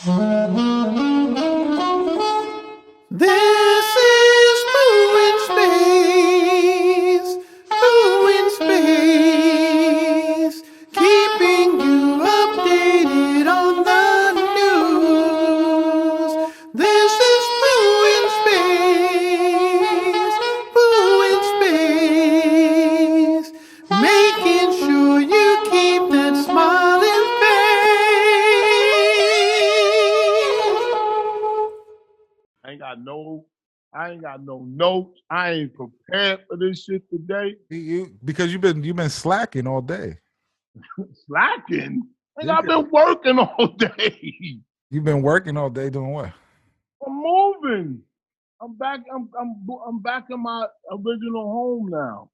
This is Pooh in Space, Pooh in Space, keeping you updated on the news. This is Pooh in Space, Pooh in Space, making sure you keep that smiling face. I ain't got no notes. I ain't prepared for this shit today. Because you've been slacking all day. Slacking? And I've been working all day. You've been working all day doing what? I'm moving. I'm back. I'm back in my original home now.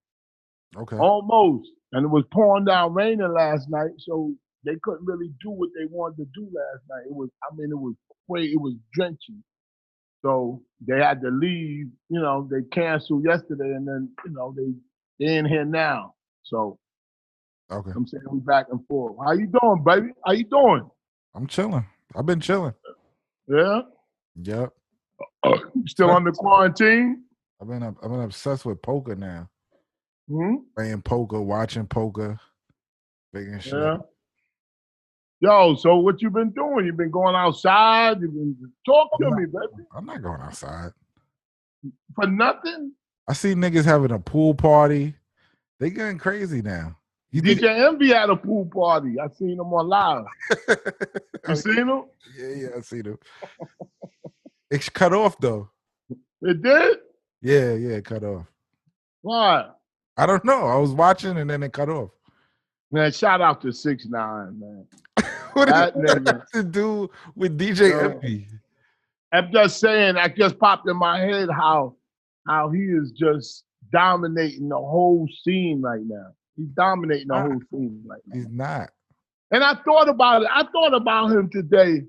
Okay. Almost. And it was pouring down raining last night, so they couldn't really do what they wanted to do last night. It was drenching. So they had to leave, they canceled yesterday and then, they in here now. So okay. I'm saying we back and forth. How you doing, baby? How you doing? I'm chilling. I've been chilling. Yeah? Yep. You still under quarantine? I've been obsessed with poker now. Hmm? Playing poker, watching poker, figuring shit. Yeah. Yo, so what you been doing? You been going outside? You been talk to me, baby. I'm not going outside. For nothing? I see niggas having a pool party. They getting crazy now. DJ Envy had a pool party. I seen him on live. You seen him? Yeah, I seen him. It's cut off though. It did? Yeah, it cut off. Why? I don't know. I was watching and then it cut off. Man, shout out to 6ix9ine, man. What does that have to do with DJ Envy? I'm just saying, that just popped in my head how he is just dominating the whole scene right now. He's dominating the whole scene right now. He's not. And I thought about it. I thought about him today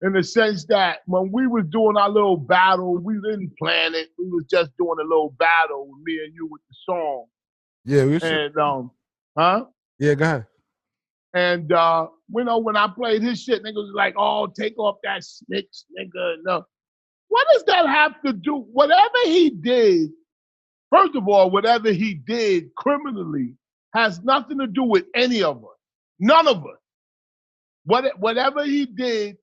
in the sense that when we was doing our little battle, we didn't plan it. We was just doing a little battle with me and you with the song. Yeah, we should. And, huh? Yeah, go ahead. And, when I played his shit, niggas was like, oh, take off that snitch, nigga. No. What does that have to do? Whatever he did, first of all, whatever he did criminally has nothing to do with any of us. None of us. Whatever he did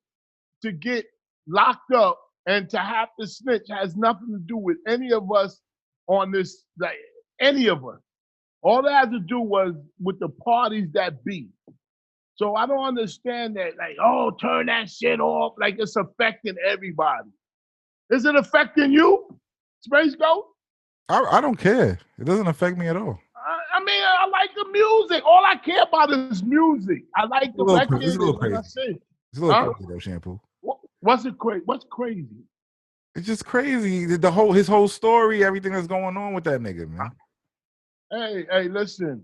to get locked up and to have to snitch has nothing to do with any of us on this, like, any of us. All that had to do was with the parties that be. So I don't understand that, like, oh, turn that shit off, like it's affecting everybody. Is it affecting you, Space Ghost? I don't care. It doesn't affect me at all. I mean, I like the music. All I care about is music. I like the record. It's a little crazy. That's it. It's a little crazy though, Shampoo. What's crazy? It's just crazy. His whole story, everything that's going on with that nigga, man. Hey, listen.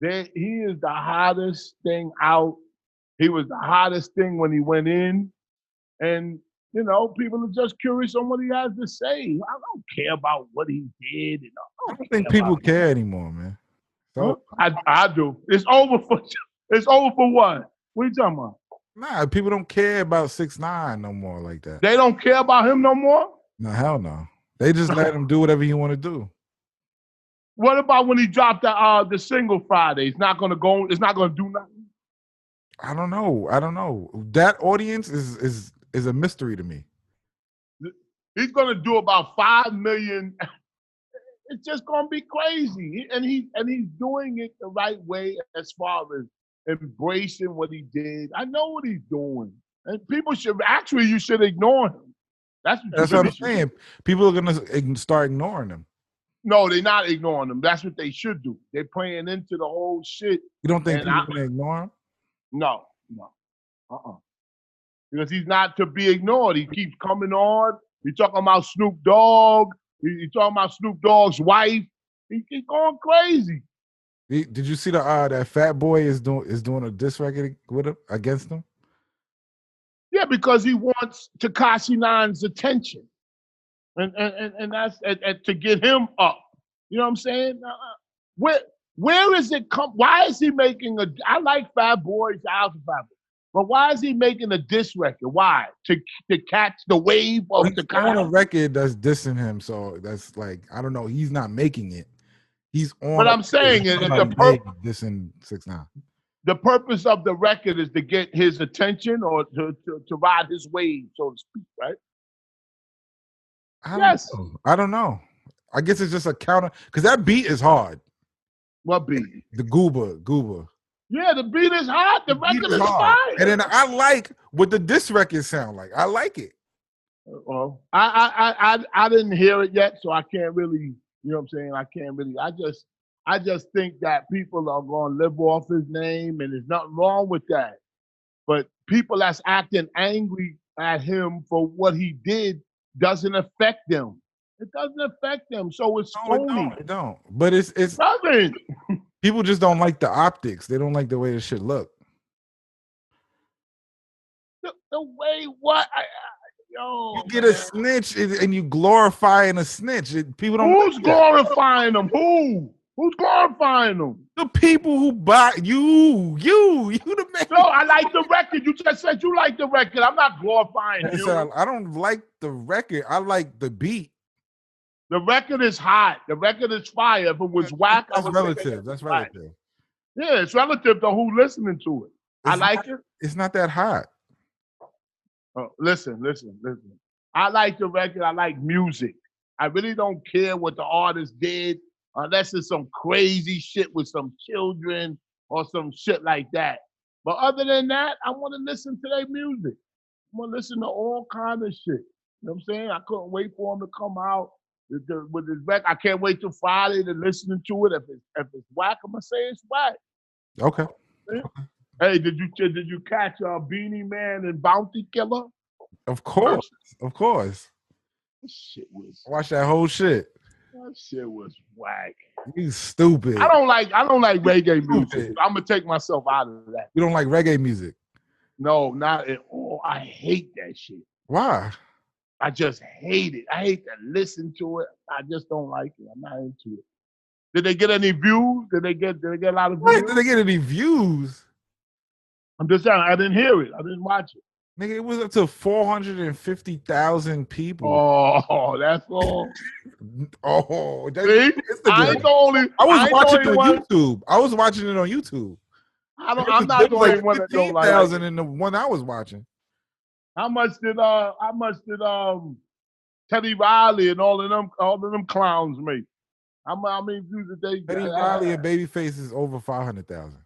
He is the hottest thing out. He was the hottest thing when he went in. And, people are just curious on what he has to say. I don't care about what he did. I don't think people care anymore, man. So, I do. It's over for what? What are you talking about? Nah, people don't care about 6ix9ine no more like that. They don't care about him no more? No, hell no. They just let him do whatever he want to do. What about when he dropped the single Friday? It's not gonna do nothing. I don't know. That audience is a mystery to me. He's gonna do about 5 million. It's just gonna be crazy, and he's doing it the right way as far as embracing what he did. I know what he's doing, and people you should ignore him. That's what I'm saying. People are gonna start ignoring him. No, they're not ignoring him. That's what they should do. They're playing into the whole shit. You don't think people are gonna ignore him? No. Because he's not to be ignored. He keeps coming on. He's talking about Snoop Dogg. He's talking about Snoop Dogg's wife. He keeps going crazy. Did you see that Fat Boy is doing a diss record with him against him? Yeah, because he wants Tekashi 9's attention, and that's to get him up. You know what I'm saying? Where is it come? Why is he making I like Fat Boy. Shout out to Fat Boy. But why is he making a diss record? Why? To catch the wave of He's the on a kind? record that's dissing him, so that's like I don't know. He's not making it. He's on. But I'm saying is somebody the made dissing 6ix9ine. the purpose of the record is to get his attention or to ride his wave, so to speak, right? Yes. I don't know. I guess it's just a counter because that beat is hard. What beat? The gooba. Yeah, the beat is hot. The record is fire. And then I like what the diss record sound like. I like it. Well, I didn't hear it yet, so I can't really, you know what I'm saying? I can't really. I just think that people are going to live off his name, and there's nothing wrong with that. But people that's acting angry at him for what he did doesn't affect them. It doesn't affect them, so it's phony. It don't. But it's nothing. People just don't like the optics. They don't like the way the shit look. The way what? Yo, you get a snitch and you glorifying a snitch. People don't. Who's glorifying them? Who's glorifying them? The people who buy you the man. No, I like the record. You just said you like the record. I'm not glorifying you. I don't like the record. I like the beat. The record is hot. The record is fire. If it was whack, that's relative. That's relative. Yeah, it's relative to who listening to it. I like it. It's not that hot. Oh, listen. I like the record. I like music. I really don't care what the artist did unless it's some crazy shit with some children or some shit like that. But other than that, I want to listen to their music. I want to listen to all kinds of shit. You know what I'm saying? I couldn't wait for him to come out with his record. I can't wait till Friday to listen to it. If it's whack, I'm gonna say it's whack. Okay. Hey, did you catch Beanie Man and Bounty Killer? Of course. This shit was. Watch that whole shit. That shit was whack. You stupid. I don't like reggae music. I'm gonna take myself out of that. You don't like reggae music? No, not at all. I hate that shit. Why? I just hate it. I hate to listen to it. I just don't like it. I'm not into it. Did they get any views? Did they get a lot of views? Did they get any views? I'm just saying, I didn't hear it. I didn't watch it. Nigga, it was up to 450,000 people. Oh, that's all. Oh, that's See? I ain't the only. I was watching it on YouTube. I was watching it on YouTube. I'm not the only one that don't like it. 15,000 in the one I was watching. How much did Teddy Riley and all of them clowns make? How many views did they get? Teddy Riley and Babyface is over 500,000.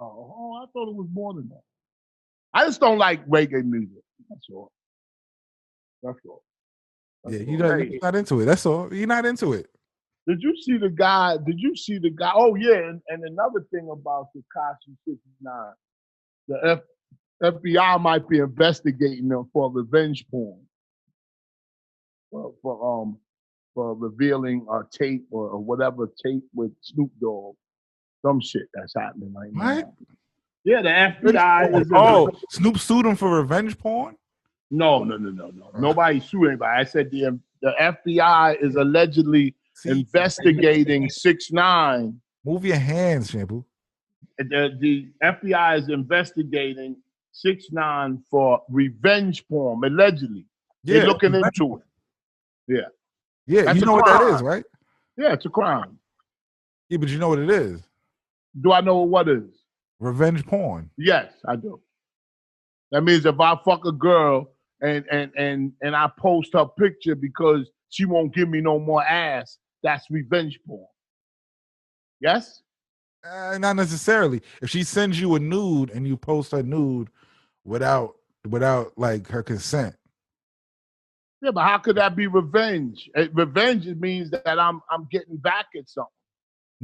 Oh, I thought it was more than that. I just don't like reggae music. That's all. You're not into it. That's all. You're not into it. Did you see the guy? Oh, yeah. And another thing about Tekashi 69, the FBI might be investigating them for revenge porn. For revealing a tape or whatever tape with Snoop Dogg. Some shit that's happening right now. What? Yeah, the FBI is. Snoop sued him for revenge porn? No. Nobody sued anybody. I said the FBI is allegedly investigating 6ix9ine. Move your hands, Shampoo. The FBI is investigating 6ix9ine for revenge porn, allegedly. Yeah, they're looking into it. Yeah. Yeah, that's you know what that is, right? Yeah, it's a crime. Yeah, but you know what it is. Do I know what it is? Revenge porn. Yes, I do. That means if I fuck a girl and I post her picture because she won't give me no more ass, that's revenge porn. Yes? Not necessarily. If she sends you a nude and you post her nude without like her consent. Yeah, but how could that be revenge? Revenge means that I'm getting back at something.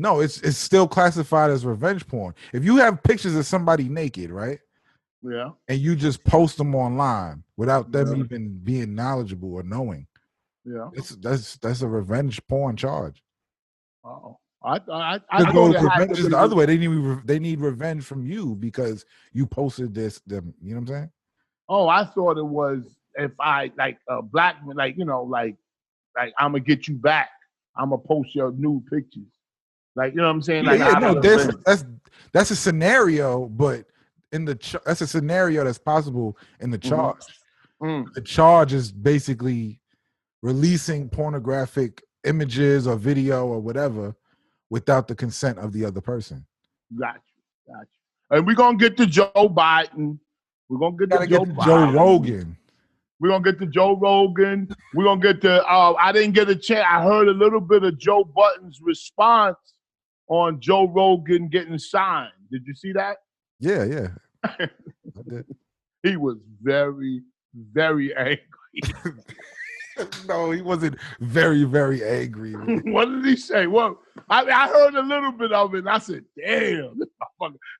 No, it's still classified as revenge porn. If you have pictures of somebody naked, right? Yeah. And you just post them online without them even being knowledgeable or knowing. Yeah. That's a revenge porn charge. Oh. I revenge is the other way. They need revenge from you because you posted this. Them, you know what I'm saying? Oh, I thought it was if I like a black man, like I'm gonna get you back. I'm gonna post your nude pictures. Like, you know what I'm saying? Like, that's a scenario, but in the that's a scenario that's possible in the charge. Mm. The charge is basically releasing pornographic images or video or whatever without the consent of the other person. Got you. And we're gonna get to Joe Biden. We're gonna get to Joe Biden. Joe Rogan. We're gonna get to Joe Rogan. We're gonna get to I didn't get a chance. I heard a little bit of Joe Budden's response on Joe Rogan getting signed. Did you see that? Yeah. I did. He was very, very angry. No, he wasn't very, very angry. What did he say? Well, I heard a little bit of it, and I said, damn,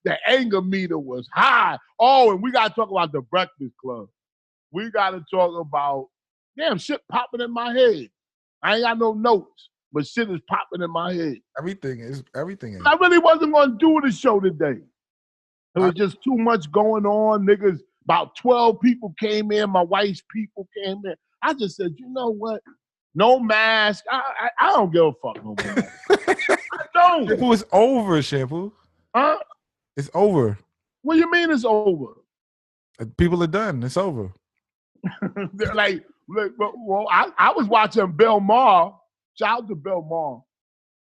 the anger meter was high. Oh, and we got to talk about the Breakfast Club. We got to talk about, damn, shit popping in my head. I ain't got no notes, but shit is popping in my head. Everything is. I really wasn't going to do the show today. It was just too much going on. Niggas, about 12 people came in. My wife's people came in. I just said, you know what? No mask. I don't give a fuck no more. I don't. Shampoo, it's over, Shampoo. Huh? It's over. What do you mean it's over? People are done. It's over. They're like, well, I was watching Bill Maher. Shout out to Bill Maher.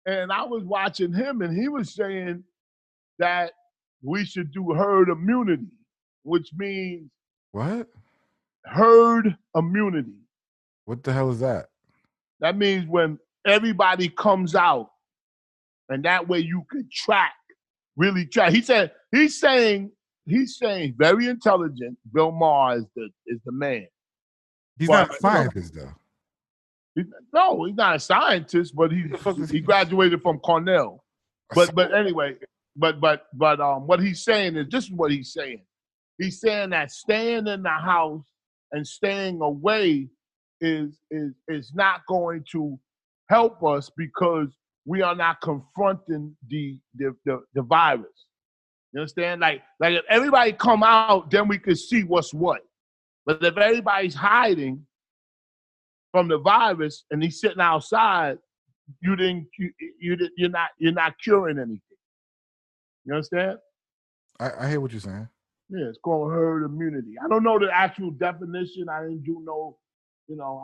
And I was watching him, and he was saying that we should do herd immunity, which means what? Herd immunity. What the hell is that? That means when everybody comes out, and that way you could really track. He's saying very intelligent. Bill Maher is the man. He's not a scientist though. No, he's not a scientist, but he graduated from Cornell. But anyway, but what he's saying is this is what he's saying. He's saying that staying in the house and staying away is not going to help us because we are not confronting the virus. You understand? Like if everybody come out, then we could see what's what. But if everybody's hiding from the virus and he's sitting outside, you're not curing anything. You understand? I hear what you're saying. Yeah, it's called herd immunity. I don't know the actual definition. I didn't do no,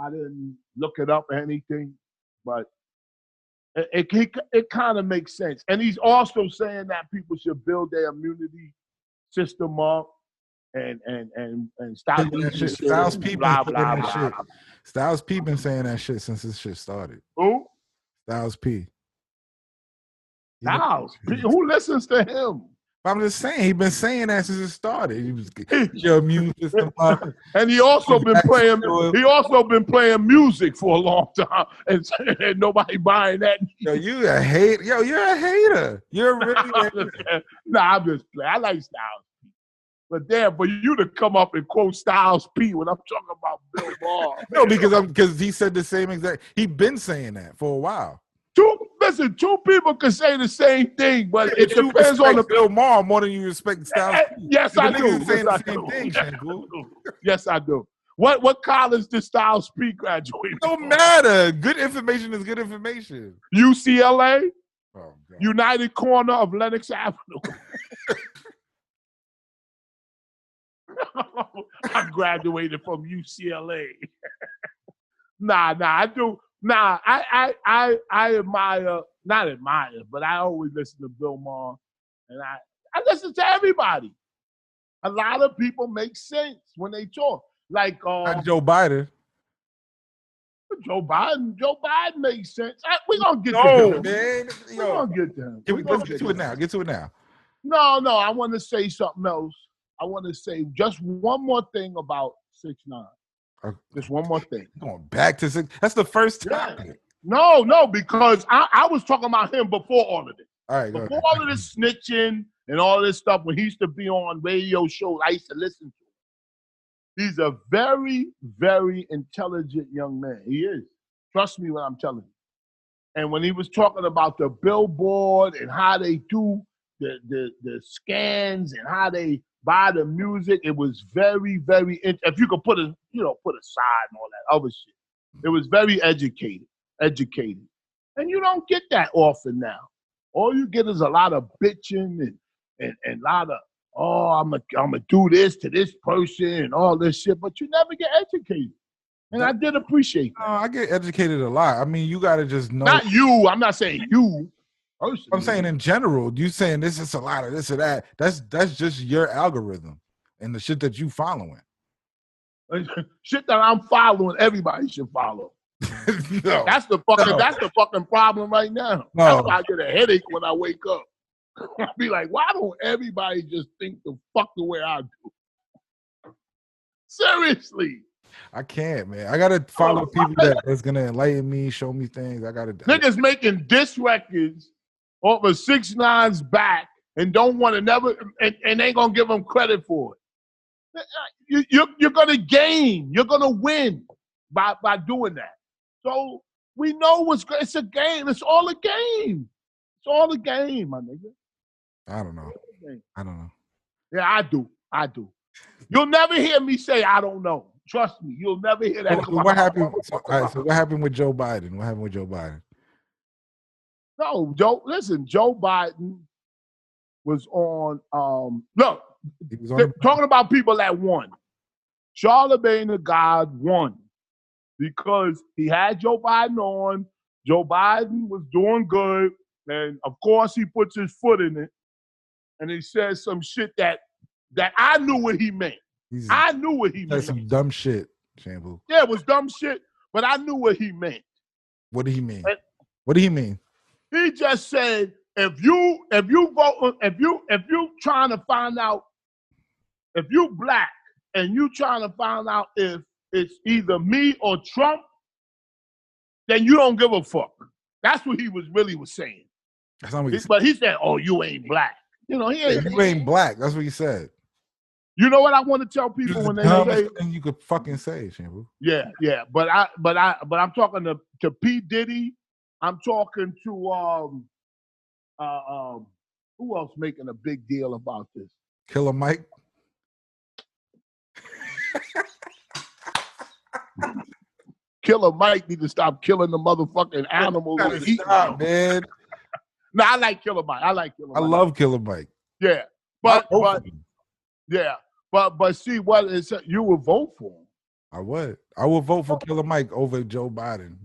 I didn't look it up or anything, but it kind of makes sense. And he's also saying that people should build their immunity system up and stop eating shit. Styles P blah, blah, blah, shit. blah. Styles P been saying that shit since this shit started. Who? Styles P. Styles P. Who listens to him? I'm just saying, he's been saying that since it started. He was your immune system up. And he also been playing music for a long time, and nobody buying that. Yo, you a hater. Yo, you're a hater. You're really a hater. Nah, I'm just playing. I like Styles P. But damn, for you to come up and quote Styles P when I'm talking about Bill Maher. No, because he said the same exact. He been saying that for a while. Two people can say the same thing, but it depends on the Bill Maher more than you respect Styles P. Yes, I do. Saying the same thing, Shampoo. Yes, I do. What college did Styles P graduate? Don't matter. Good information is good information. UCLA, oh, God. United Corner of Lenox Avenue. I graduated from UCLA. Nah, I do. Nah, I admire, not admire, but I always listen to Bill Maher, and I listen to everybody. A lot of people make sense when they talk. Like not Joe Biden. Joe Biden makes sense. We're gonna get to him. Man. We're gonna get to him. Let's get to it now. Get to it now. No, I want to say something else. I want to say just one more thing about 6ix9ine. Just one more thing. Going back to 6. That's the first time. Yeah. No, because I was talking about him before all of this. All right, before all of this snitching and all this stuff, when he used to be on radio shows, I used to listen to him. He's a very, very intelligent young man. He is. Trust me when I'm telling you. And when he was talking about the billboard and how they do the scans and how they buy the music, it was very, very. If you could put aside and all that other shit, it was very educated, and you don't get that often now. All you get is a lot of bitching and a lot of oh, I'm gonna do this to this person and all this shit, but you never get educated. And I did appreciate that. I get educated a lot. I mean, you got to just know. Not you. I'm not saying you personally. I'm saying in general. You saying this is a lot of this or that. That's just your algorithm and the shit that you following. Shit that I'm following, everybody should follow. No, that's the fucking problem right now. No. That's why I get a headache when I wake up. I be like, why don't everybody just think the fuck the way I do? Seriously. I can't, man. I gotta follow people that's gonna enlighten me, show me things. Niggas making diss records over 6ix9ine's back and don't want to never and ain't gonna give them credit for it. You're gonna gain. You're gonna win by doing that. So we know what's good. It's a game. It's all a game. It's all a game, my nigga. I don't know. Yeah, I do. You'll never hear me say I don't know. Trust me, you'll never hear that. So what happened? So what happened with Joe Biden? What happened with Joe Biden? No, Joe Biden was on. Look, talking about people that won. Charlemagne the God won because he had Joe Biden on. Joe Biden was doing good, and of course he puts his foot in it, and he says some shit that I knew what he meant. I knew what he meant. That's some dumb shit, Shampoo. Yeah, it was dumb shit, but I knew what he meant. What did he mean? What did he mean? He just said, if you vote, if you trying to find out, if you black and you trying to find out if it's either me or Trump, then you don't give a fuck. That's what he was saying. That's not what he said. But he said, "Oh, you ain't black." You know, you ain't black. That's what he said. You know what I want to tell people when they say thing you could fucking say, Shampoo. Yeah. But I'm talking to P. Diddy. I'm talking to who else making a big deal about this? Killer Mike. Killer Mike need to stop killing the motherfucking animals. Stop, man. No, I like Killer Mike. I love Killer Mike. Yeah, but see what is you would vote for him. I would vote for Killer Mike over Joe Biden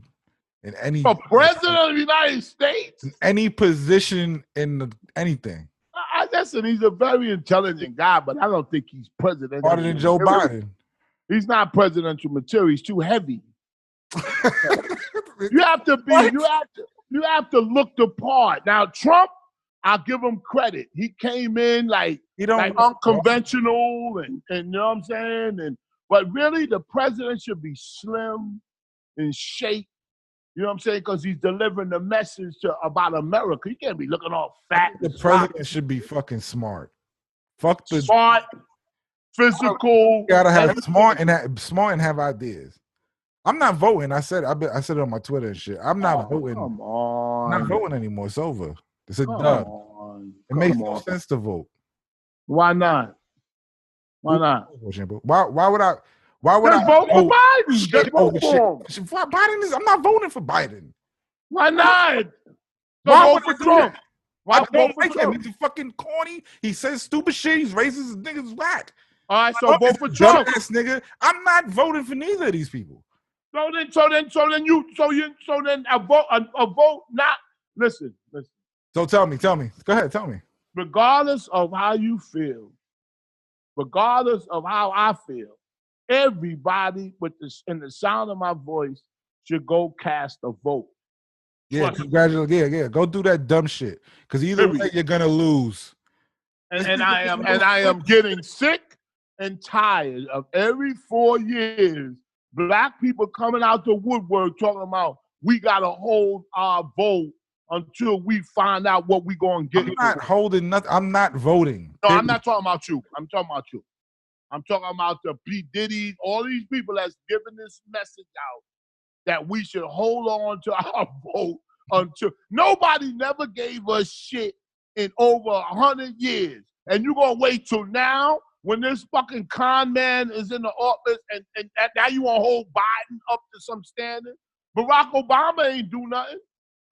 in any for president of the United States. In any position in anything. Listen, he's a very intelligent guy, but I don't think he's president. Harder than Joe Biden. He's not presidential material. He's too heavy. You have to look the part. Now, Trump, I'll give him credit. He came in like unconventional and you know what I'm saying? But really the president should be slim in shape. You know what I'm saying? Because he's delivering the message about America. You can't be looking all fat. The president should be fucking smart. Fuck the smart, physical. You gotta have smart and have ideas. I'm not voting. I said it on my Twitter and shit. I'm not voting. Come on. I'm not voting anymore. It's over. It's a dub. It makes no sense to vote. Why not? Why not? Why would I vote for Biden? Just vote for him. I'm not voting for Biden. Why not? Why vote for Trump? I don't like him. He's fucking corny. He says stupid shit. He's racist. Niggas whack. All right, so vote for Trump. Nigga. I'm not voting for neither of these people. So then a vote not listen. So tell me. Go ahead, tell me. Regardless of how you feel, regardless of how I feel, everybody in the sound of my voice should go cast a vote. Yeah, congratulations. Yeah. Go do that dumb shit. Because either way you're gonna lose. And I am getting sick and tired of every 4 years. Black people coming out the woodwork talking about we gotta hold our vote until we find out what we gonna get. I'm not holding nothing. I'm not voting. No, I'm not talking about you. I'm talking about the P. Diddy, all these people that's giving this message out that we should hold on to our vote until nobody never gave us shit in over 100 years. And you gonna wait till now? When this fucking con man is in the office and now you want to hold Biden up to some standard? Barack Obama ain't do nothing.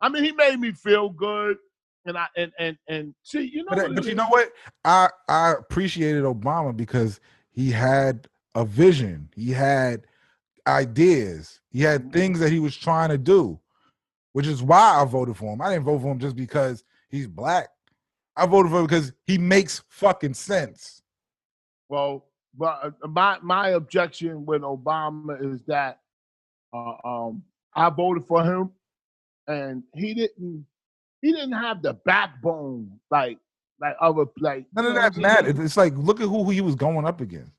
I mean, he made me feel good. And see, you know But what it you is? know what? I appreciated Obama because he had a vision. He had ideas. He had things that he was trying to do, which is why I voted for him. I didn't vote for him just because he's black. I voted for him because he makes fucking sense. Well, but my objection with Obama is that I voted for him, and he didn't have the backbone like other None you of know what I'm that saying? mattered. It's like, look at who he was going up against.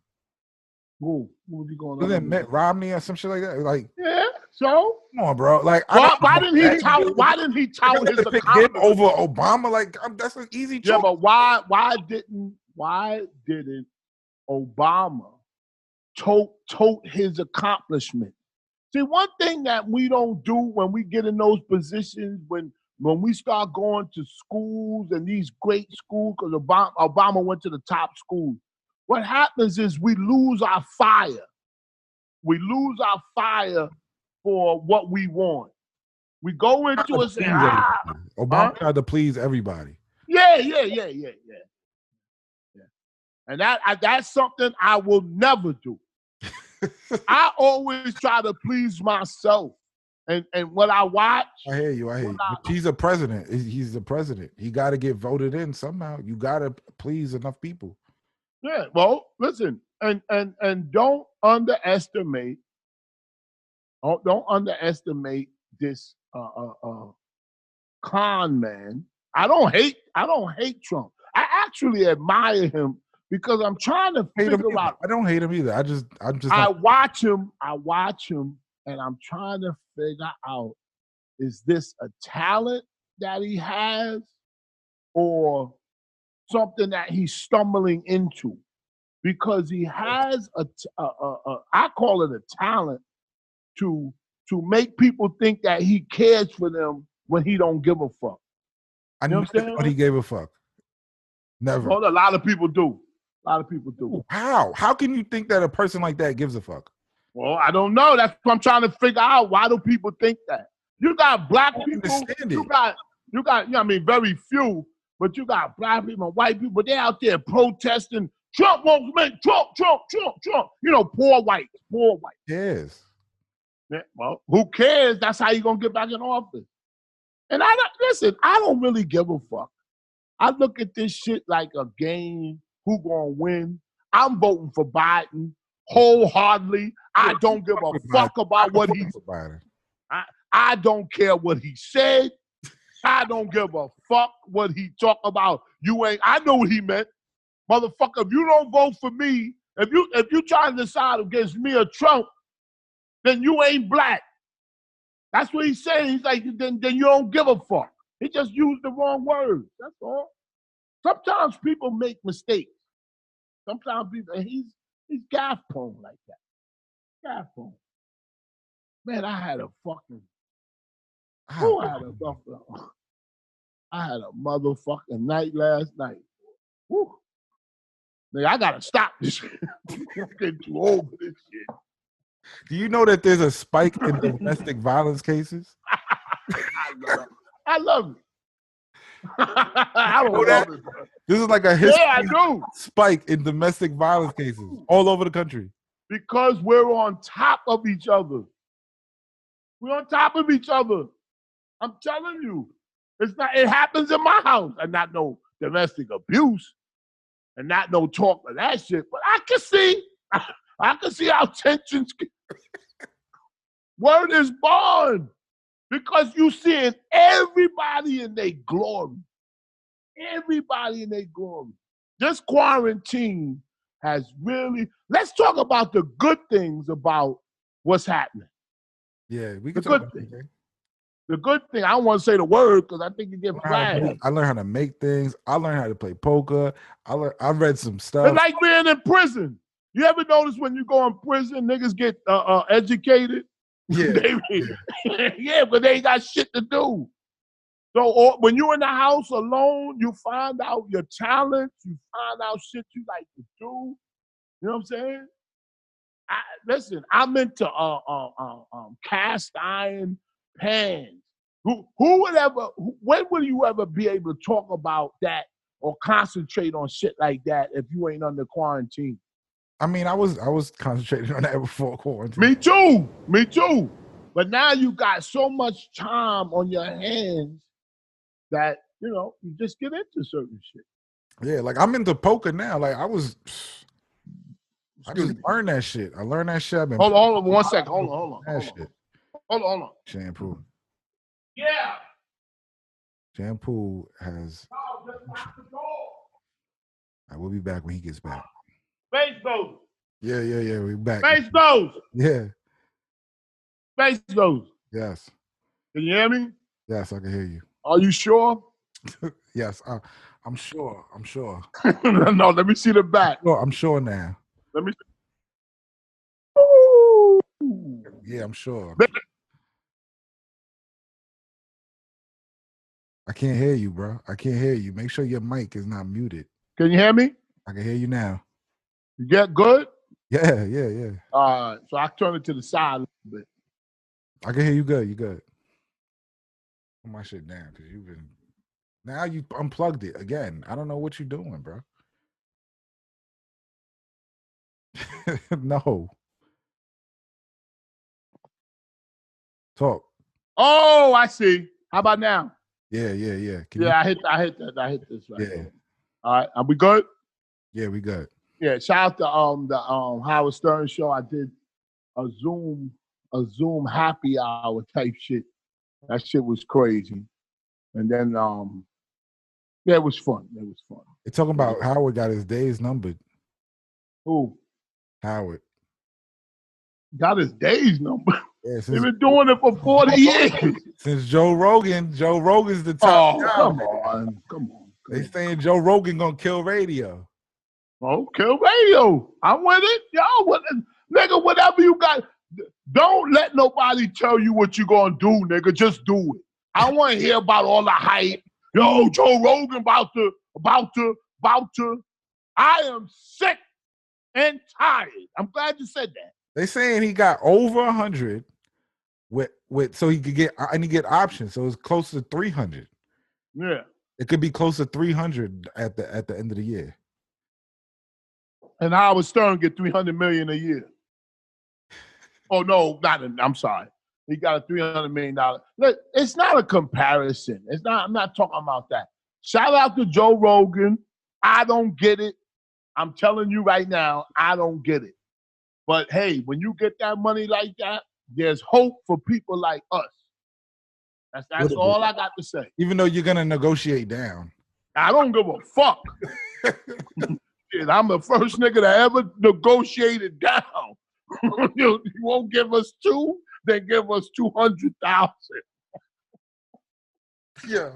Who was he going Was up it against? Mitt Romney or some shit like that? Like, Yeah. So come on, bro. Like, I why, got why didn't he tout? Why didn't he If I tout had his to pick him accomplishments? over Obama, like that's an easy choice. Yeah, but why didn't Obama tote his accomplishment? See, one thing that we don't do when we get in those positions, when we start going to schools and these great schools, because Obama went to the top schools, what happens is we lose our fire. We lose our fire for what we want. We go into it saying, Obama tried to please everybody. Yeah. And that's something I will never do. I always try to please myself. And what I watch. I hear you. But he's a president. He's the president. He got to get voted in somehow. You got to please enough people. Yeah. Well, listen, and don't underestimate. Don't underestimate this con man. I don't hate Trump. I actually admire him because I'm trying to figure out. I don't hate him either. I watch him, and I'm trying to figure out: is this a talent that he has, or something that he's stumbling into? Because he has I call it a talent to make people think that he cares for them when he don't give a fuck. I never thought he gave a fuck. Never. Well, a lot of people do. A lot of people do. How? How can you think that a person like that gives a fuck? Well, I don't know. That's what I'm trying to figure out. Why do people think that? You got black people. You got. I mean, very few, but you got black people and white people. They're out there protesting. Trump won't make Trump. You know, poor white. Yes. Yeah, well, who cares? That's how you're gonna get back in office. And I don't really give a fuck. I look at this shit like a game. Who gonna win? I'm voting for Biden wholeheartedly. I don't give a fuck about what he's. I don't care what he said. I don't give a fuck what he talked about. I know what he meant. Motherfucker, if you don't vote for me, if you try to decide against me or Trump, then you ain't black. That's what he's saying. He's like, then you don't give a fuck. He just used the wrong words. That's all. Sometimes people make mistakes. Sometimes people, and he's gaff prone like that. Gaff prone. Man, I had a motherfucking night last night. Woo. Nigga, I gotta stop this shit. I'm getting too old for this shit. Do you know that there's a spike in domestic violence cases? I love it. I don't love it, bro. This is like a history I do. spike in domestic violence cases all over the country. Because we're on top of each other. We're on top of each other. I'm telling you. It happens in my house. And not no domestic abuse. And not no talk of that shit. But I can see how tensions word is born. Because you seeing everybody in their glory. Everybody in their glory. This quarantine has really. Let's talk about the good things about what's happening. Yeah, we can talk about the good thing. The good thing, I don't want to say the word because I think you get flagged. I learned how to make things. I learned how to play poker. I read some stuff. It's like being in prison. You ever notice when you go in prison, niggas get educated? Yeah. Yeah, but they ain't got shit to do. So when you're in the house alone, you find out your talents. You find out shit you like to do. You know what I'm saying? Listen, I'm into cast iron pans. When will you ever be able to talk about that or concentrate on shit like that if you ain't under quarantine? I mean, I was concentrating on that before quarantine. Me too. But now you got so much time on your hands that, you just get into certain shit. Yeah, like I'm into poker now. Like I just Excuse me. learned that shit. I learned that shit. Hold on 1 second. Hold on. Hold on. Shampoo. Yeah. Shampoo has. We'll be back when he gets back. Face those. Yeah. We're back. Face those. Yeah. Face those. Yes. Can you hear me? Yes, I can hear you. Are you sure? Yes, I'm sure. No, let me see the back. Well, I'm sure now. Let me see. Ooh. Yeah, I'm sure. I can't hear you, bro. I can't hear you. Make sure your mic is not muted. Can you hear me? I can hear you now. You get good? Yeah. So I turn it to the side a little bit. I can hear you good. You good. Put my shit down because you've been. Now you unplugged it again. I don't know what you're doing, bro. No. Talk. Oh, I see. How about now? Yeah. I hit that. I hit this right. Yeah. All right. Are we good? Yeah, we good. Yeah. Shout out to the Howard Stern show. I did a Zoom happy hour type shit. That shit was crazy. And then it was fun. They're talking about Howard got his days numbered. Who? Howard. Got his days numbered. Yeah, They've been doing it for 40 years. Since Joe Rogan's the top guy. Come on. They saying Joe Rogan gonna kill radio. Oh, kill radio. I'm with it. Nigga, whatever you got. Don't let nobody tell you what you gonna do, nigga. Just do it. I don't want to hear about all the hype. Yo, Joe Rogan about to. I am sick and tired. I'm glad you said that. They saying he got over 100 with so he could get options. So it's close to 300. Yeah. It could be close to 300 at the end of the year. And Howard Stern get $300 million a year. Oh no, I'm sorry. He got a $300 million. Look, it's not a comparison. It's not. I'm not talking about that. Shout out to Joe Rogan. I don't get it. I'm telling you right now, I don't get it. But hey, when you get that money like that, there's hope for people like us. That's all I got to say. Even though you're gonna negotiate down. I don't give a fuck. Shit, I'm the first nigga that ever negotiated down. You won't give us 2, then give us 200,000. Yeah.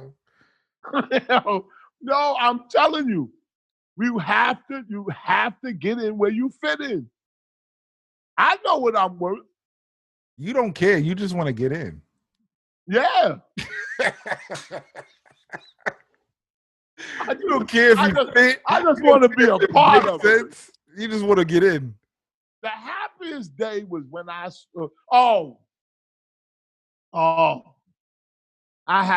No, I'm telling you, you have to get in where you fit in. I know what I'm worth. You don't care. You just want to get in. Yeah. You don't care if you fit. I just want to be a part of it. You just want to get in. The happiest day was when I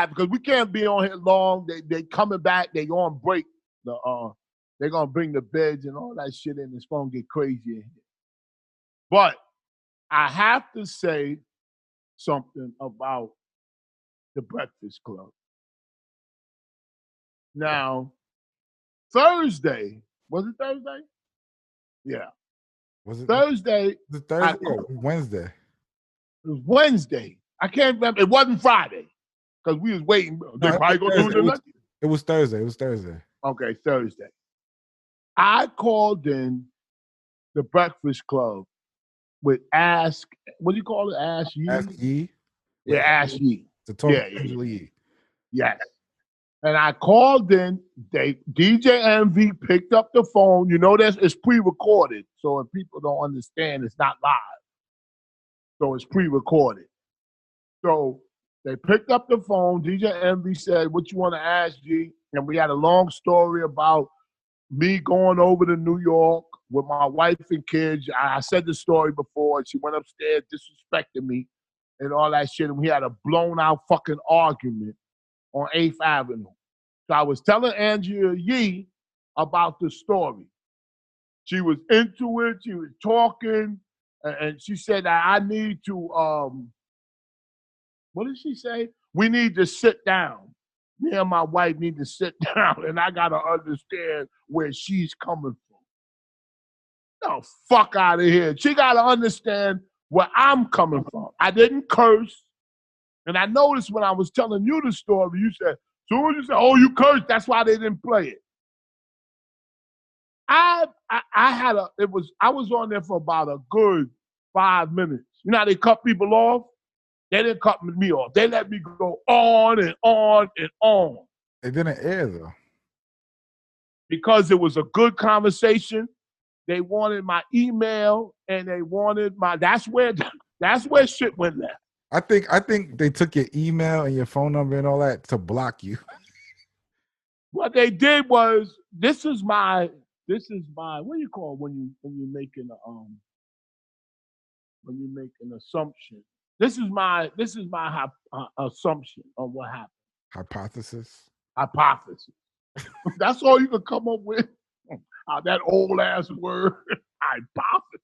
because we can't be on here long. They coming back. They on break. They're gonna bring the beds and all that shit in. It's gonna get crazy in here. But I have to say something about the Breakfast Club. Now, Thursday, was it Thursday? Yeah. Was it Thursday? Was it Thursday or Wednesday? It was Wednesday. I can't remember. It wasn't Friday because we was waiting. They probably gonna do it. It was Thursday. It was Thursday. Okay, Thursday. I called in the Breakfast Club with Ask. What do you call it? Ask Yee. Ask Yee. Yeah, Ask Yee. To talk to Angela Yee. Yes. And I called in. DJ Envy picked up the phone. You know, it's pre-recorded. So if people don't understand, it's not live. So it's pre-recorded. So they picked up the phone. DJ Envy said, "What you want to ask, G?" And we had a long story about me going over to New York with my wife and kids. I said the story before. She went upstairs, disrespected me. and all that shit, and we had a blown out fucking argument on 8th Avenue. So I was telling Andrea Yee about the story. She was into it. She was talking, and she said that I need to. What did she say? We need to sit down. Me and my wife need to sit down, and I gotta understand where she's coming from. No, fuck out of here. She gotta understand where I'm coming from. I didn't curse, and I noticed when I was telling you the story, you said, soon as you said, "Oh, you cursed," that's why they didn't play it. I was on there for about a good 5 minutes. You know how they cut people off? They didn't cut me off. They let me go on and on and on. It didn't air though. Because it was a good conversation. They wanted my email and they wanted my that's where shit went left. I think they took your email and your phone number and all that to block you. What they did was this is my what do you call it when you make an assumption. This is my assumption on what happened. Hypothesis. That's all you can come up with. That old ass word, hypothesis.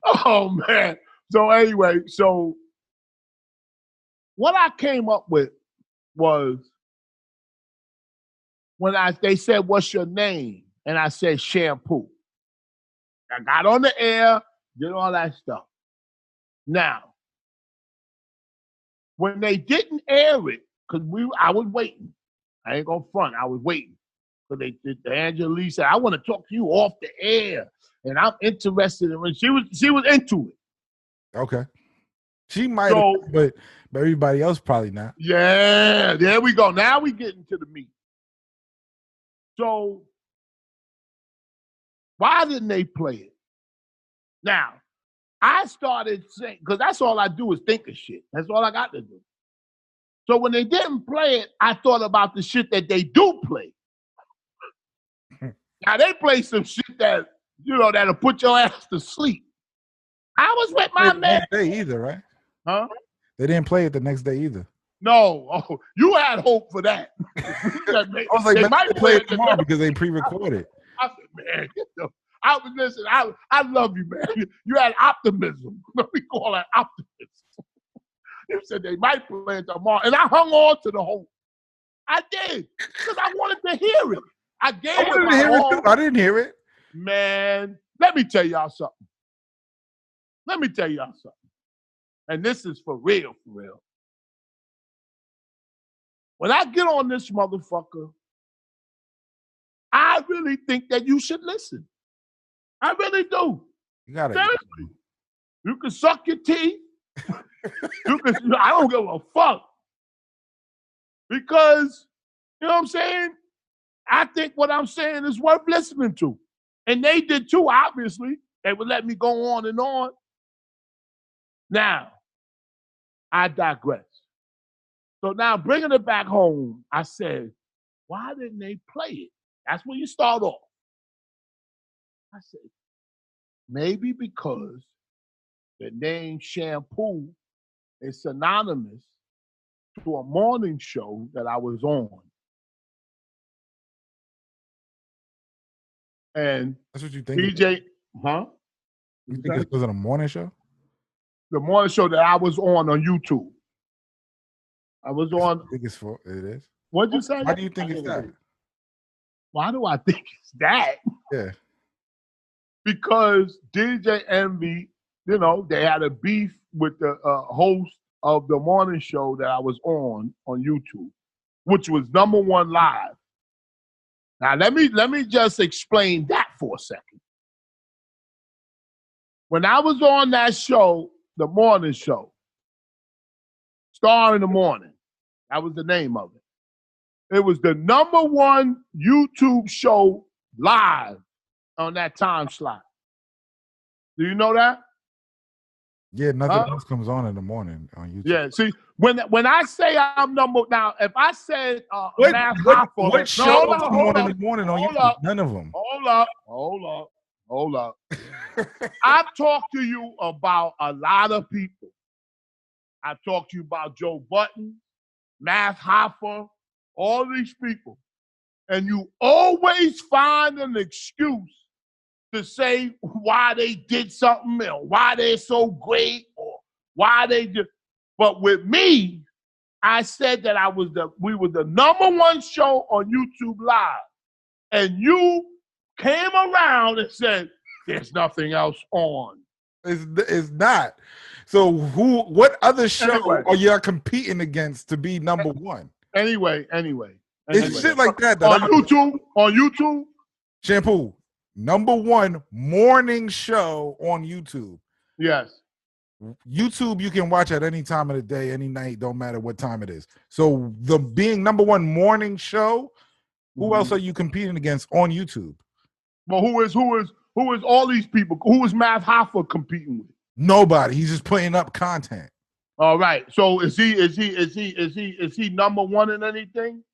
Oh man. So anyway, what I came up with was when they said, "What's your name?" and I said Shampoo. I got on the air, did all that stuff. Now, when they didn't air it, because I was waiting. I ain't gonna front. I was waiting. So Angela Lee said, "I want to talk to you off the air, and I'm interested in." When she was into it. Okay. She might have, but everybody else probably not. Yeah, there we go. Now we get into the meat. So why didn't they play it? Now, I started saying, because that's all I do is think of shit. That's all I got to do. So when they didn't play it, I thought about the shit that they do play. Now they play some shit that, that'll put your ass to sleep. I was with my man. The next day either, right? Huh? They didn't play it the next day either. No, you had hope for that. I was like, they might play it tomorrow because they pre-recorded. I said, man, listen, I love you, man. You had optimism. We call that optimism. You said they might play it tomorrow, and I hung on to the hope. I did because I wanted to hear it. I wanted to hear it too. I didn't hear it. Man, let me tell y'all something. And this is for real, for real. When I get on this motherfucker, I really think that you should listen. I really do. You got it. Seriously. You can suck your teeth. I don't give a fuck. Because, you know what I'm saying? I think what I'm saying is worth listening to. And they did too, obviously. They would let me go on and on. Now, I digress. So now bringing it back home, I said, why didn't they play it? That's where you start off. I said, maybe because the name Shampoo is synonymous to a morning show that I was on. And that's what you think? DJ, huh? You think it was a morning show? The morning show that I was on YouTube. I was on. I think it is. What'd you say? Why do you think it's that? Why do I think it's that? Yeah. Because DJ Envy, they had a beef with the host of the morning show that I was on YouTube, which was #1 live. Now let me just explain that for a second. When I was on that show, the morning show, Star in the Morning, that was the name of it. It was the #1 YouTube show live on that time slot. Do you know that? Yeah, nothing else comes on in the morning on YouTube. Yeah, see, when I say I'm now, if I said what shows come on in the morning on YouTube? None of them. Hold up. I've talked to you about a lot of people. I've talked to you about Joe Button, Math Hoffa, all these people. And you always find an excuse to say why they did something or why they're so great or why they did. But with me, I said that we were the #1 show on YouTube Live. And you came around and said, there's nothing else on. It's not. So what other show are y'all competing against to be #1? Anyway. It's shit like that on YouTube. Shampoo, #1 morning show on YouTube. Yes. YouTube you can watch at any time of the day, any night, don't matter what time it is. So the being #1 morning show, who else are you competing against on YouTube? Well, who is all these people? Who is Math Hoffa competing with? Nobody. He's just putting up content. All right. So is he #1 in anything?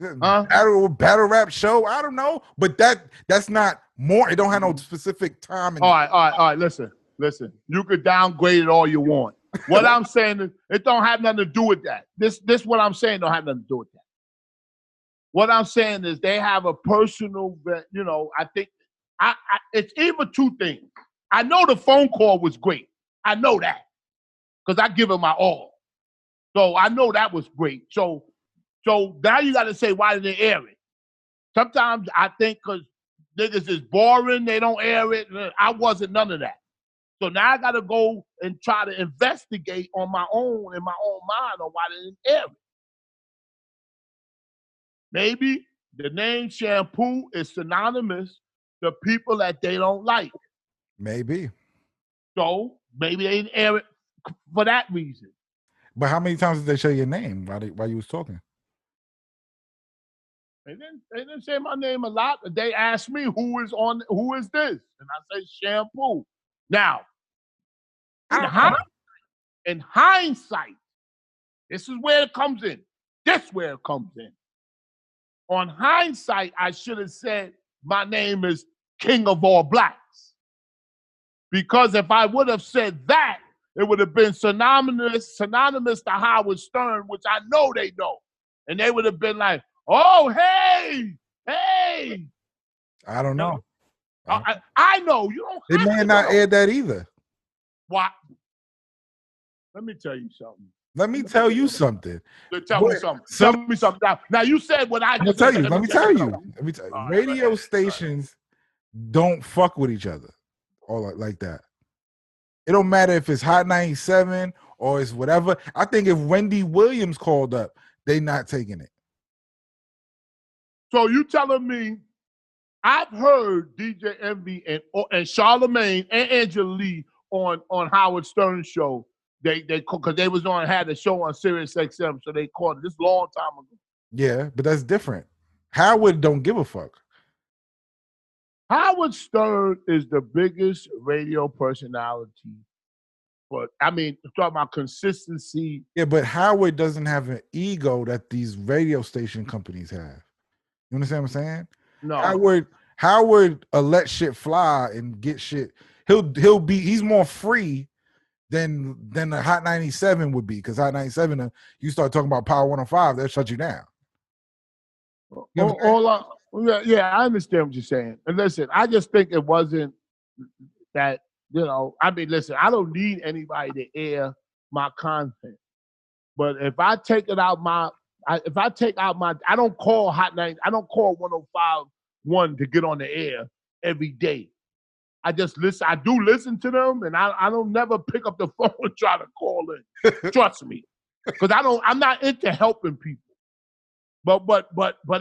Battle rap show? I don't know. But that's not more. It don't have no specific time. All right. Listen. You could downgrade it all you want. What I'm saying is it don't have nothing to do with that. This what I'm saying don't have nothing to do with that. What I'm saying is they have a personal, I think it's either two things. I know the phone call was great. I know that because I give it my all. So I know that was great. So now you got to say, why did they air it? Sometimes I think because niggas is boring, they don't air it. I wasn't none of that. So now I got to go and try to investigate in my own mind on why they didn't air it. Maybe the name Shampoo is synonymous to people that they don't like. Maybe. So maybe they didn't air it for that reason. But how many times did they show your name while you was talking? They didn't say my name a lot. They asked me who is this? And I say Shampoo. Now, in hindsight, this is where it comes in. On hindsight, I should have said my name is King of All Blacks. Because if I would have said that, it would have been synonymous to Howard Stern, which I know they know. And they would have been like, oh, hey. I don't know. I know. You don't They have may to not know. air that either. What? Let me tell you something. Let me tell you something. Tell me something. Now you said what I just said. Let me tell you. Radio stations don't fuck with each other or like that. It don't matter if it's Hot 97 or it's whatever. I think if Wendy Williams called up, they not taking it. So you telling me I've heard DJ Envy and Charlamagne and Angela Lee on Howard Stern's show. They because they had a show on Sirius XM, so they called it this long time ago. Yeah, but that's different. Howard don't give a fuck. Howard Stern is the biggest radio personality, but I mean, talking about consistency. Yeah, but Howard doesn't have an ego that these radio station companies have. You understand what I'm saying? No. Howard let shit fly and get shit. He's more free than the Hot 97 would be, because Hot 97, you start talking about Power 105, they'll shut you down. I understand what you're saying. And listen, I just think it wasn't that, listen, I don't need anybody to air my content. But if I take it out I don't call Hot 90, I don't call 105.1 to get on the air every day. I just listen. I do listen to them, and I don't never pick up the phone and try to call in. Trust me, because I'm not into helping people. But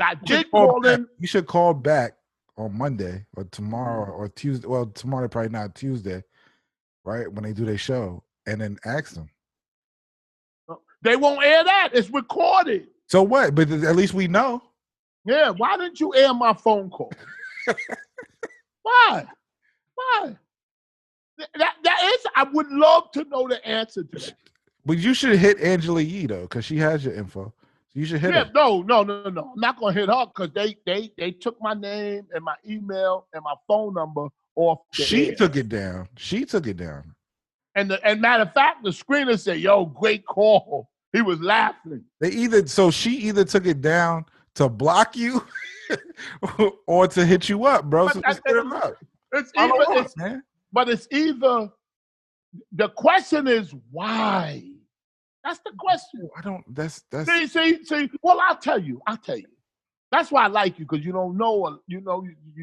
I did call in. You should call back on Monday or tomorrow or Tuesday. Well, tomorrow probably not, Tuesday, right, when they do their show, and then ask them. They won't air that. It's recorded. So what? But at least we know. Yeah. Why didn't you air my phone call? Why? I would love to know the answer to that. But you should hit Angela Yee though, because she has your info. So you should hit her. No. I'm not gonna hit her because they took my name and my email and my phone number off the She air. took it down. She took it down. And matter of fact, the screener said, "Yo, great call." He was laughing. She either took it down to block you or to hit you up, bro. So just hit him up. But it's either the question is why. That's the question. I don't. That's see. Well, I'll tell you. That's why I like you, because you don't know. You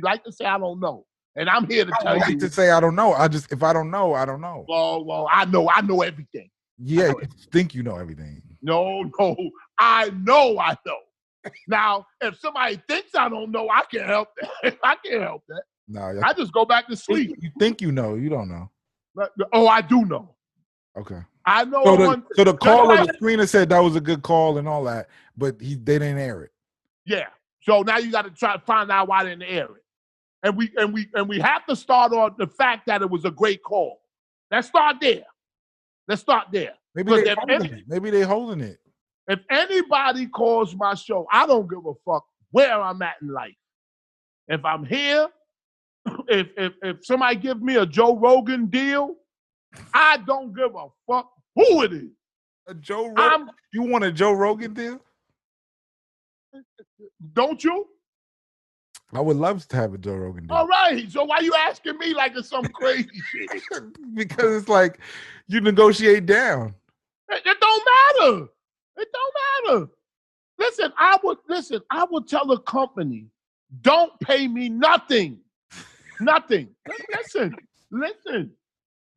like to say I don't know, and I'm here to tell you. I like to say I don't know. If I don't know, I don't know. Well, I know everything. Yeah, you think you know everything. No, I know. Now, if somebody thinks I don't know, I can't help that. I can't help that. No, I just go back to sleep. You think you know, you don't know. Oh, I do know. Okay. I know. So the caller, the screener said that was a good call and all that, but they didn't air it. Yeah. So now you got to try to find out why they didn't air it, and we have to start on the fact that it was a great call. Let's start there. Maybe they holding it. If anybody calls my show, I don't give a fuck where I'm at in life. If I'm here, if somebody give me a Joe Rogan deal, I don't give a fuck who it is. A Joe Rogan? You want a Joe Rogan deal? Don't you? I would love to have a Joe Rogan deal. All right. So why you asking me like it's some crazy shit? Because it's like you negotiate down. It don't matter. It don't matter. Listen, I would tell a company, don't pay me nothing. Nothing. Listen.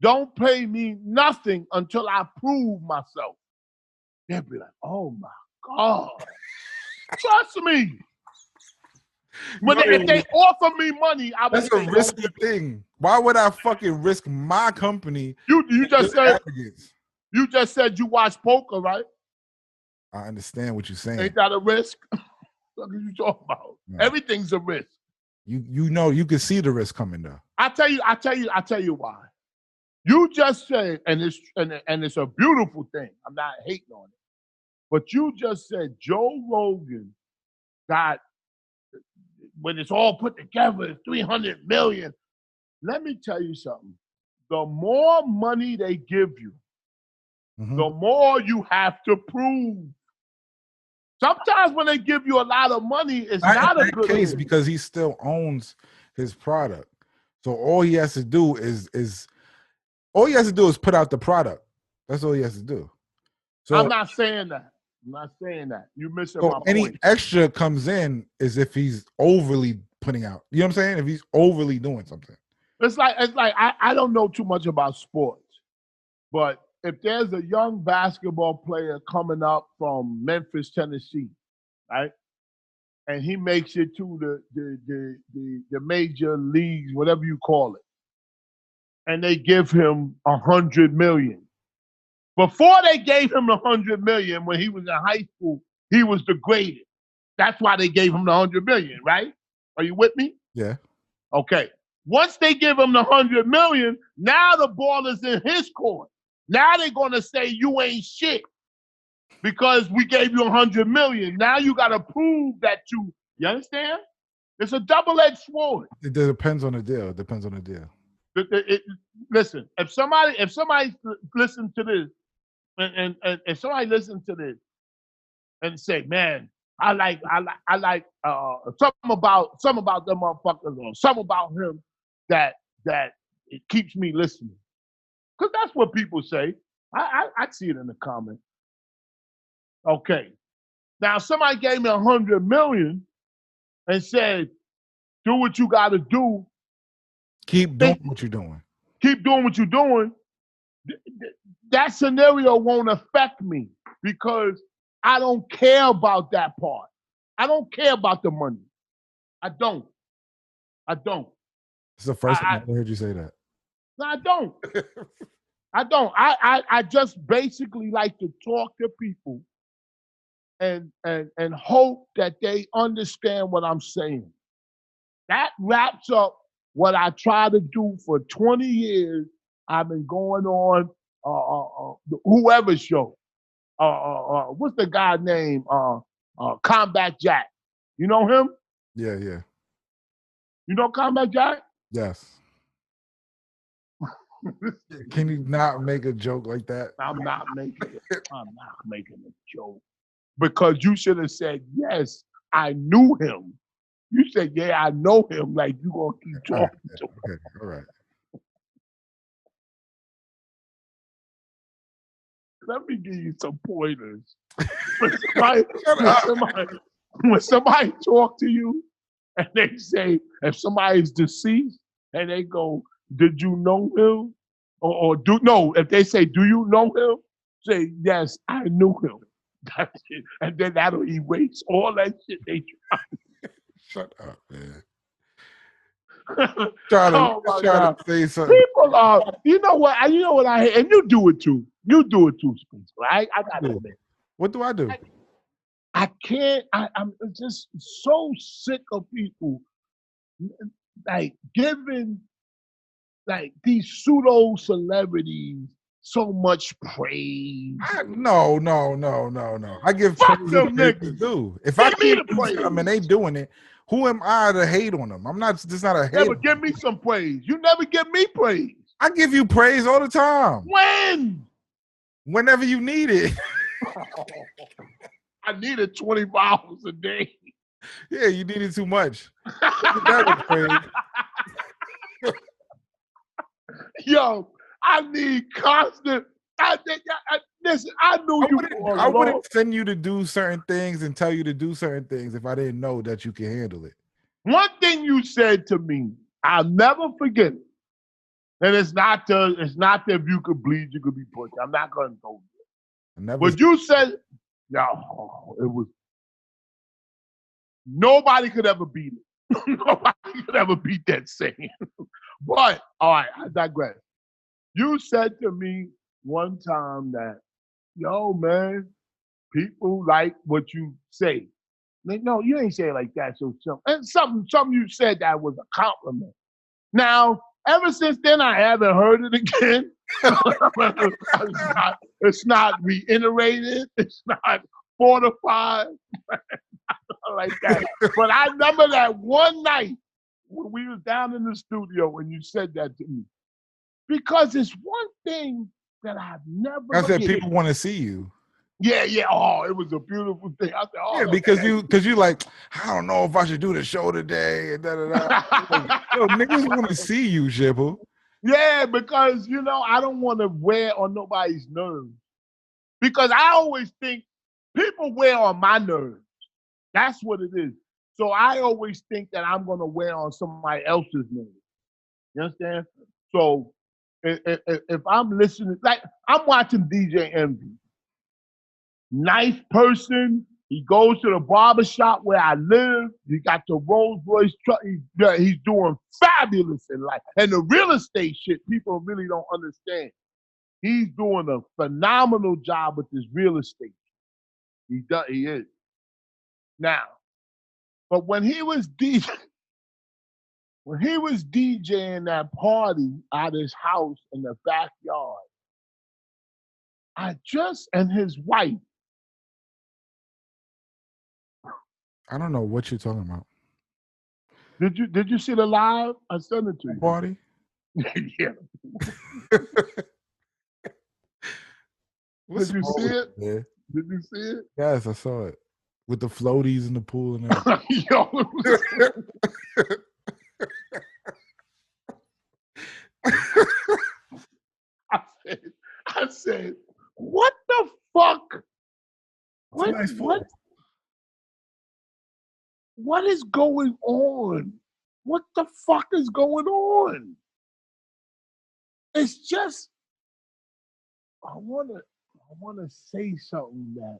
Don't pay me nothing until I prove myself. They'll be like, oh my God. Trust me. If they offer me money, I would That's a risky thing. Why would I fucking risk my company? You just said you watch poker, right? I understand what you're saying. Ain't that a risk? What are you talking about? No. Everything's a risk. You know you can see the risk coming though. I tell you why. You just said, and it's a beautiful thing. I'm not hating on it. But you just said Joe Rogan got, when it's all put together, it's 300 million. Let me tell you something. The more money they give you, the more you have to prove. Sometimes when they give you a lot of money, it's not a good case because he still owns his product. So all he has to do is put out the product. That's all he has to do. So I'm not saying that. You're missing my point. Any extra comes in is if he's overly putting out. You know what I'm saying? If he's overly doing something. It's like I don't know too much about sports, but if there's a young basketball player coming up from Memphis, Tennessee, right, and he makes it to the major leagues, whatever you call it, and they give him $100 million. Before they gave him the $100 million, when he was in high school, he was the greatest. That's why they gave him the $100 million, right? Are you with me? Yeah. Okay. Once they give him the $100 million, now the ball is in his court. Now they're gonna say you ain't shit because we gave you $100 million. Now you gotta prove that you understand? It's a double-edged sword. It depends on the deal. Listen, if somebody listen to this, and if somebody listen to this and say, man, I like something about them motherfuckers or something about him that it keeps me listening. Because that's what people say. I see it in the comments. Okay. Now somebody gave me $100 million and said, do what you gotta do. Keep doing what you're doing. Keep doing what you're doing. That scenario won't affect me because I don't care about that part. I don't care about the money. I don't. It's the first time I heard you say that. No, I don't. I just basically like to talk to people and hope that they understand what I'm saying. That wraps up what I try to do for 20 years. I've been going on whoever's show. What's the guy name? Combat Jack. You know him? Yeah. You know Combat Jack? Yes. Can you not make a joke like that? I'm not making a joke. Because you should have said, yes, I knew him. You said, yeah, I know him. Like, you going to keep talking to him. Okay, all right. Let me give you some pointers. When somebody talk to you and they say, if somebody's deceased and they go, did you know him? If they say, do you know him? Say, yes, I knew him. That's it. And then that'll erase all that shit they Shut up, man. try to say something. People are, you know what I hate, and you do it too. You do it too, Spencer. Right? I gotta admit. What do I do? I can't. I'm just so sick of people like giving like these pseudo celebrities so much praise. No. I give Fuck praise them if niggas. do. If I Give me keep the praise. them and they doing it, who am I to hate on them? I'm not. Just not a hate. Never give me some praise. You never give me praise. I give you praise all the time. When? Whenever you need it. I need it 24 hours a day. Yeah, you need it too much. Yo, I need constant. Listen, I knew I wouldn't send you to do certain things and tell you to do certain things if I didn't know that you can handle it. One thing you said to me, I'll never forget it. And it's not that if you could bleed, you could be pushed. I'm not going to go there. But you said, no, it was, nobody could ever beat it. Nobody could ever beat that saying. But, all right, I digress. You said to me one time that, yo, man, people like what you say. Like, no, you ain't say it like that. So something you said that was a compliment. Now, ever since then, I haven't heard it again. It's not reiterated. It's not fortified like that. But I remember that one night when we was down in the studio when you said that to me. Because it's one thing that I've never. I said people want to see you. Yeah. Oh, it was a beautiful thing. I said, oh, yeah, because you like, I don't know if I should do the show today. And like, yo, niggas want to see you, Shampoo. Yeah, because I don't want to wear on nobody's nerves. Because I always think people wear on my nerves. That's what it is. So I always think that I'm gonna wear on somebody else's nerves. You understand? So if I'm listening, like I'm watching DJ Envy. Nice person. He goes to the barbershop where I live. He got the Rolls Royce truck. He's doing fabulous in life. And the real estate shit, people really don't understand. He's doing a phenomenal job with this real estate. He is. Now, but when he was DJing that party at his house in the backyard, and his wife. I don't know what you're talking about. Did you see the live? I sent it to you. Party? Yeah. Did you see it? Yeah. Did you see it? Yes, I saw it. With the floaties in the pool and everything. Yo. I said, what the fuck? What is going on? What the fuck is going on? It's just, I wanna say something that.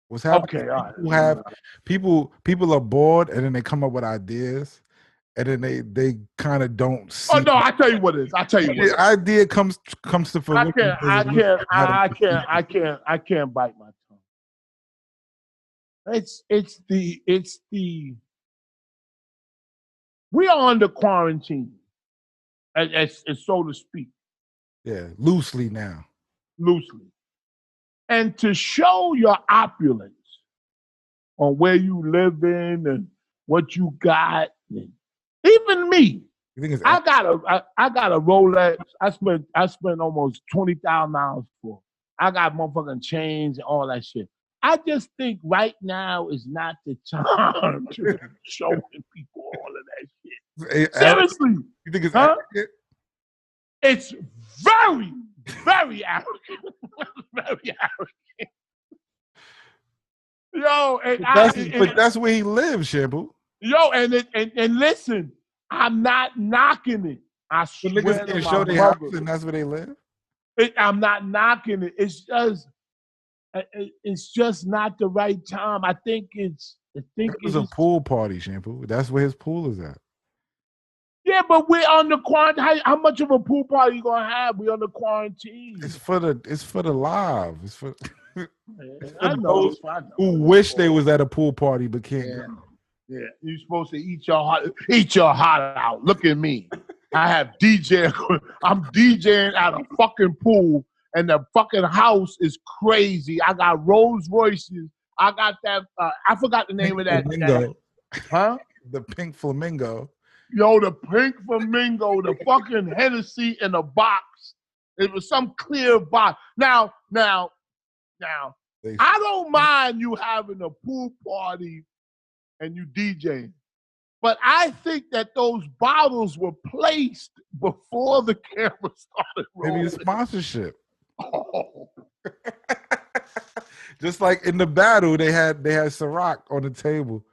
What's happening? Okay, people are bored and then they come up with ideas and then they kind of don't see. Oh no, I tell you what it is. The idea comes to fruition. I can't bite my tongue. It's the we are under quarantine, as so to speak. Yeah, loosely now. Loosely. And to show your opulence on where you live in and what you got, and even me, You think it's I got a Rolex. I spent almost $20,000 for. I got motherfucking chains and all that shit. I just think right now is not the time to be showing people all of that shit. Seriously, you think it's huh? arrogant? It's very, very arrogant. Very arrogant. Yo, But that's where he lives, Shampoo. yo, and listen, I'm not knocking it. I The swear niggas to can't my show their mother. house, and that's where they live. I'm not knocking it. It's just not the right time. I think It was a pool party, Shampoo. That's where his pool is at. Yeah, but we're on the quarantine. How much of a pool party you gonna have? We're on the quarantine. It's for the live. It's for, I know. those who wish they was at a pool party but can't go. Yeah, you're supposed to eat your heart out. Look at me. I have DJ. I'm DJing at a fucking pool, and the fucking house is crazy. I got Rolls Royces. I got that. I forgot the name of that. Flamingo. Huh? The pink flamingo. Yo, the pink flamingo, the fucking Hennessy in a box. It was some clear box. Now, I don't mind you having a pool party and you DJing. But I think that those bottles were placed before the camera started rolling. Maybe a sponsorship. Oh. Just like in the battle, they had Ciroc on the table.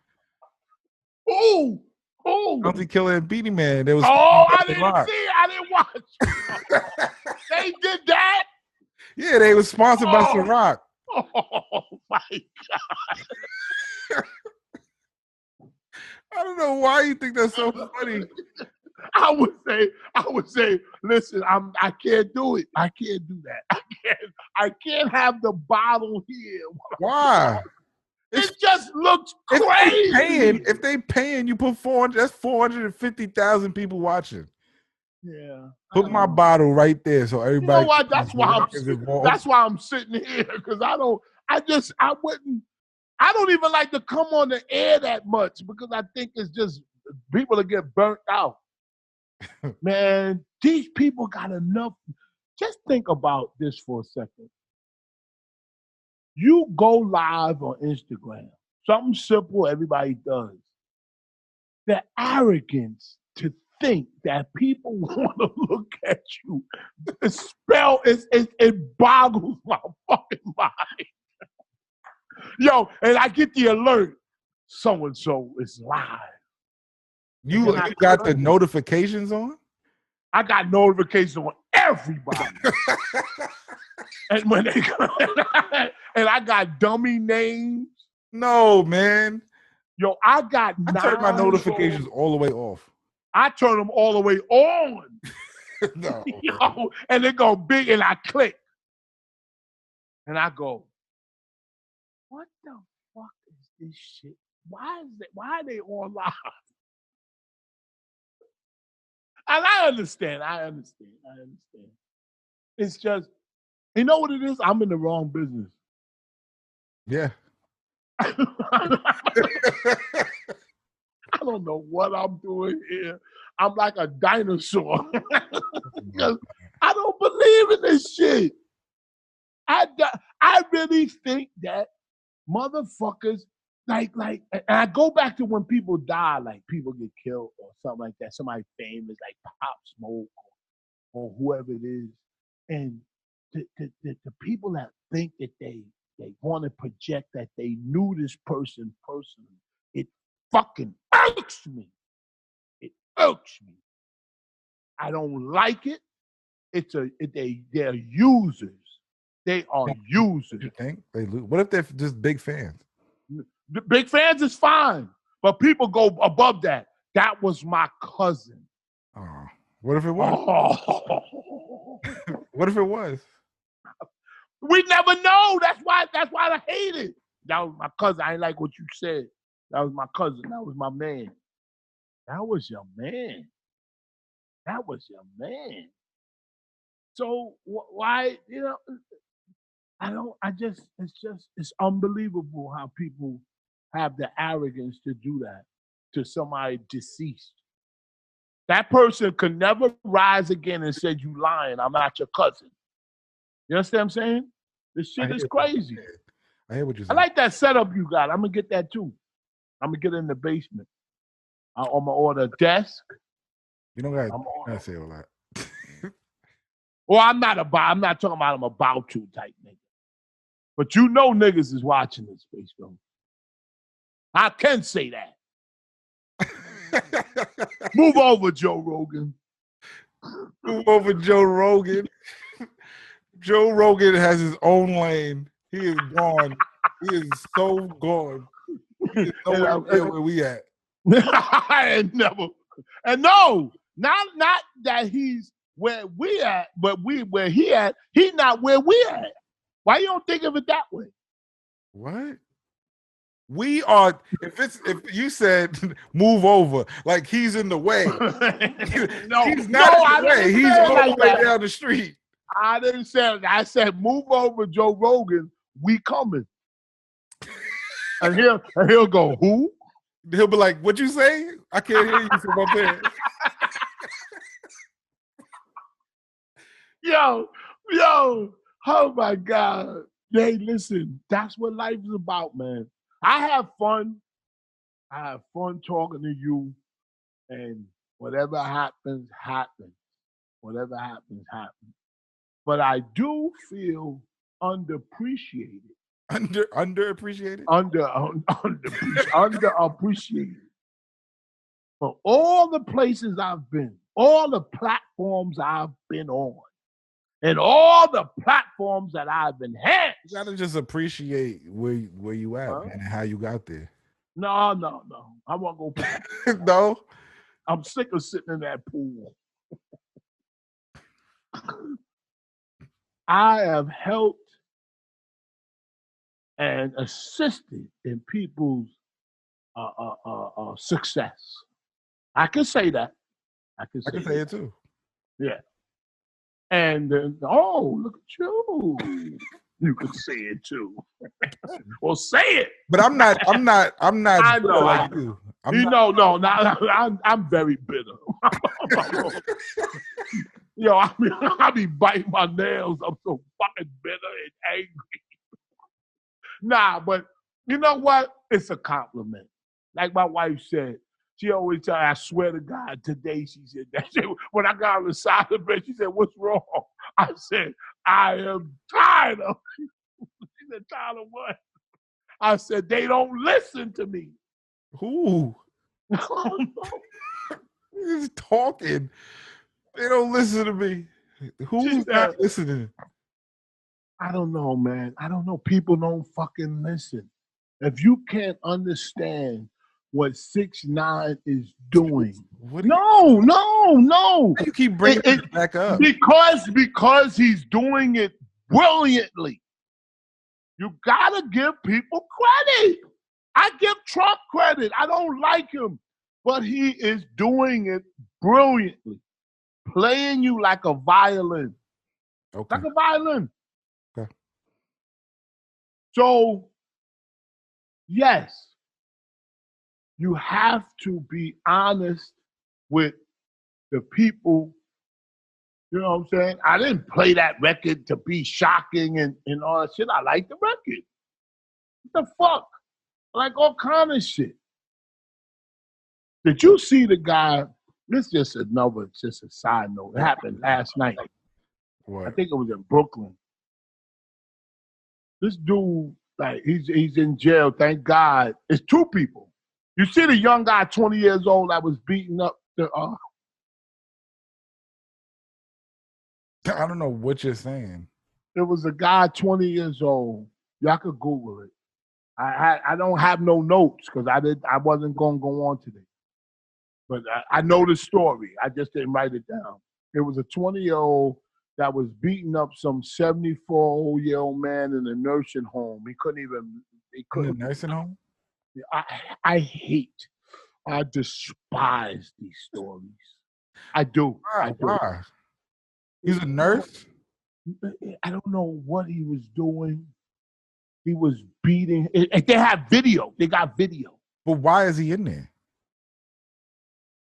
Oh. Bounty Killer and Beanie Man. There was I didn't see it. I didn't watch. They did that? Yeah, they were sponsored by Ciroc. Oh my God. I don't know why you think that's so funny. I would say, listen, I can't do it. I can't do that. I can't have the bottle here. Why? It just looks crazy. If they paying, you put 400. That's 450,000 people watching. Yeah. Put my bottle right there so everybody. You know what? That's why I'm sitting here, because I don't even like to come on the air that much, because I think it's just people that get burnt out. Man, these people got enough. Just think about this for a second. You go live on Instagram, something simple everybody does. The arrogance to think that people want to look at you, it boggles my fucking mind. Yo, and I get the alert, so-and-so is live. You got the notifications on? I got notifications on everybody. And when they and I got dummy names. No, man. Yo, I turned my notifications all the way off. I turn them all the way on. No. Yo, and they go big, and I click. And I go, what the fuck is this shit? Why are they on live? And I understand. It's just, you know what it is? I'm in the wrong business. Yeah. I don't know what I'm doing here. I'm like a dinosaur. Because I don't believe in this shit. I really think that motherfuckers, like, and I go back to when people die, like people get killed or something like that, somebody famous, like Pop Smoke or whoever it is. And the people that think that they want to project that they knew this person personally, it fucking irks me. It irks me. I don't like it. They're users. They are users. You think they lose? What if they're just big fans? The big fans is fine, but people go above that. That was my cousin. Oh, what if it was? Oh. What if it was? We never know. That's why I hate it. That was my cousin. I ain't like what you said. That was my cousin. That was my man. That was your man. That was your man. So why, it's unbelievable how people have the arrogance to do that to somebody deceased. That person could never rise again and say, you lying, I'm not your cousin. You understand what I'm saying? This shit is crazy. I hear what you're I saying. like that setup you got. I'm going to get that too. I'm going to get it in the basement. I'm going to order a desk. You don't gotta say all that. Well, I'm not talking about I'm about to type nigga. But you know niggas is watching this space, bro. I can say that. Move over, Joe Rogan. Move over, Joe Rogan. Joe Rogan has his own lane. He is gone. He is so gone. He is nowhere near where we at. I ain't never. And no, not that he's where we at, but where he at. He not where we at. Why you don't think of it that way? What? We are. If you said move over, like he's in the way. No, he's not in the way. He's all the way down the street. I didn't say that. I said move over, Joe Rogan. We coming. And he'll go, who? He'll be like, "What you say? I can't hear you from up there." Yo, oh my God. Hey, listen, that's what life is about, man. I have fun. I have fun talking to you, and whatever happens, happens. Whatever happens, happens. But I do feel underappreciated. Underappreciated? Underappreciated. For all the places I've been, all the platforms I've been on, and all the platforms that I've enhanced. You gotta just appreciate where you at, man, and how you got there. No. I won't go back. No? I'm sick of sitting in that pool. I have helped and assisted in people's success. I can say that. I can say it too. Yeah. And look at you. You can say it too. Well, say it. But I'm not. I know. Like you. I'm very bitter. Yo, I be biting my nails. I'm so fucking bitter and angry. Nah, but you know what? It's a compliment. Like my wife said, she always tell me, I swear to God, today she said that. When I got on the side of the bed, she said, what's wrong? I said, I am tired of it. She said, tired of what? I said, they don't listen to me. Who? He's talking. They don't listen to me. Who's not listening? I don't know, man. I don't know. People don't fucking listen. If you can't understand what 6ix9ine is doing, no. You keep bringing it back up because he's doing it brilliantly. You gotta give people credit. I give Trump credit. I don't like him, but he is doing it brilliantly, playing you like a violin. Okay. Like a violin. Okay. So, yes, you have to be honest with the people. You know what I'm saying? I didn't play that record to be shocking and all that shit. I like the record. What the fuck? I like all kind of shit. Did you see the guy? This is just a side note. It happened last night. What? I think it was in Brooklyn. This dude, like, he's in jail. Thank God. It's 2 people. You see the young guy, 20 years old, that was beating up the. I don't know what you're saying. There was a guy, 20 years old. Y'all could Google it. I don't have no notes because I wasn't gonna go on today. But I know the story. I just didn't write it down. It was a 20-year-old that was beating up some 74-year-old man in a nursing home. He couldn't. In a nursing home? I despise these stories. I do. Why? He's a nurse? I don't know what he was doing. He was beating. They have video. They got video. But why is he in there?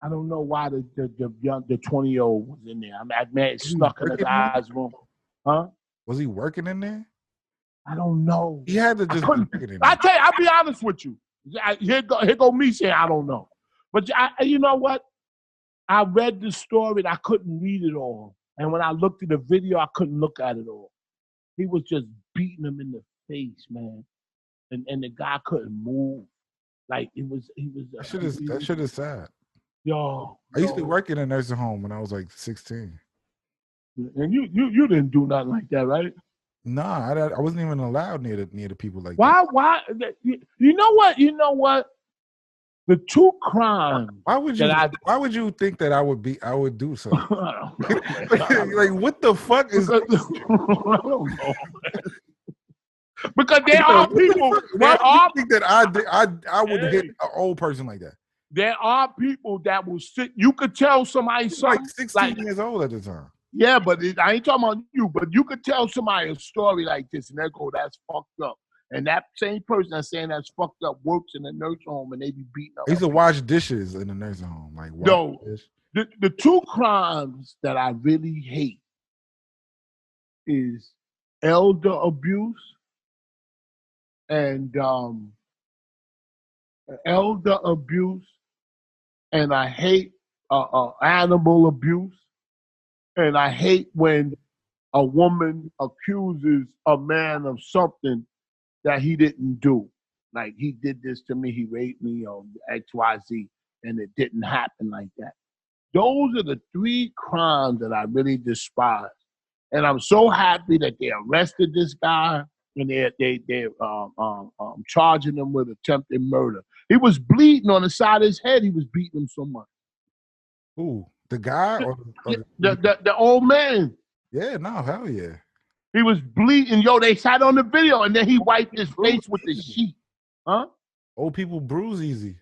I don't know why the 20-year-old was in there. I mean, I man Was he snuck in his working in there? eyes room. Huh? Was he working in there? I don't know. He had to just be couldn't. working in I there. tell you, I'll be honest with you. Here go me saying I don't know. But you know what? I read the story and I couldn't read it all. And when I looked at the video, I couldn't look at it all. He was just beating him in the face, man. And the guy couldn't move. Like he was. That shit is sad. Yo. I used to work in a nursing home when I was like 16. And you didn't do nothing like that, right? Nah, I wasn't even allowed near the people like Why? that. Why? You know what? You know what? The two crimes. Why would you think that I would do something? I don't know, like what the fuck is? I don't know. Because there are people. Why would you think that I would hit an old person like that? There are people that will sit. You could tell somebody something. Like 16 years old at the time. Yeah, but I ain't talking about you. But you could tell somebody a story like this, and they go, "That's fucked up." And that same person that's saying that's fucked up works in a nursing home, and they be beating up. I used to wash dishes in the nursing home. Like the two crimes that I really hate is elder abuse and and I hate animal abuse, and I hate when a woman accuses a man of something that he didn't do. Like, he did this to me, he raped me, or XYZ, and it didn't happen like that. Those are the three crimes that I really despise. And I'm so happy that they arrested this guy and they're charging him with attempted murder. He was bleeding on the side of his head. He was beating him so much. Who? The guy or the old man? Yeah, no, hell yeah. He was bleeding. Yo, they sat on the video and then he wiped his face with the sheet. Huh? Old people bruise easy.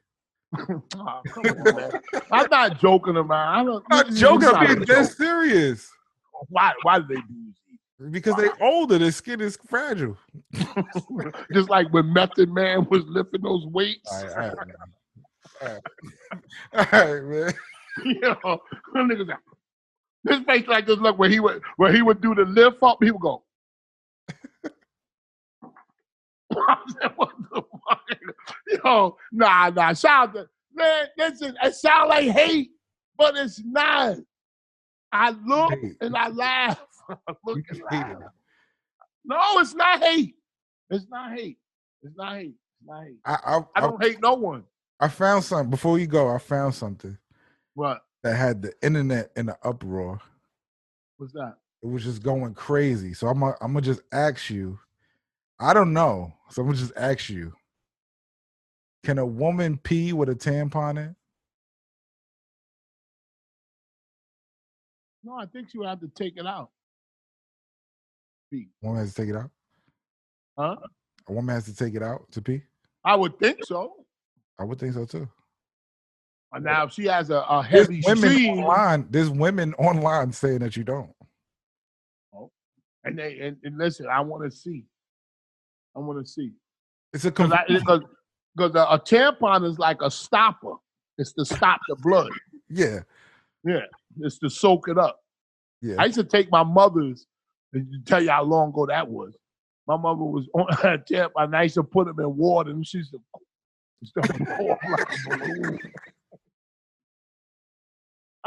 Oh, come on, man. I'm not joking around. I'm not joking. I'm being dead serious. Why do they bruise easy? Because they're older. Their skin is fragile. Just like when Method Man was lifting those weights. All right, man. You know, niggas like, his face like this. Look, where he would do the lift up, he would go. I said, what the fuck? Yo, nah. Shout out, man. Listen, it sound like hate, but it's not. I look and I laugh. I look and laugh. No, it's not hate. It's not hate. It's not hate. It's not hate. I don't hate no one. I found something before you go. I found something. What? That had the internet in an uproar. What's that? It was just going crazy. So I'm gonna just ask you. I don't know. So I'm gonna just ask you. Can a woman pee with a tampon in? No, I think she would have to take it out. Pee. A woman has to take it out? Huh? A woman has to take it out to pee? I would think so. I would think so too. Now, if she has a heavy stream. There's women online saying that you don't. Oh. And listen, I want to see. It's a because a tampon is like a stopper. It's to stop the blood. Yeah. It's to soak it up. Yeah. I used to take my mother's, and to tell you how long ago that was. My mother was on a tampon, and I used to put them in water, and she used to pour like a balloon.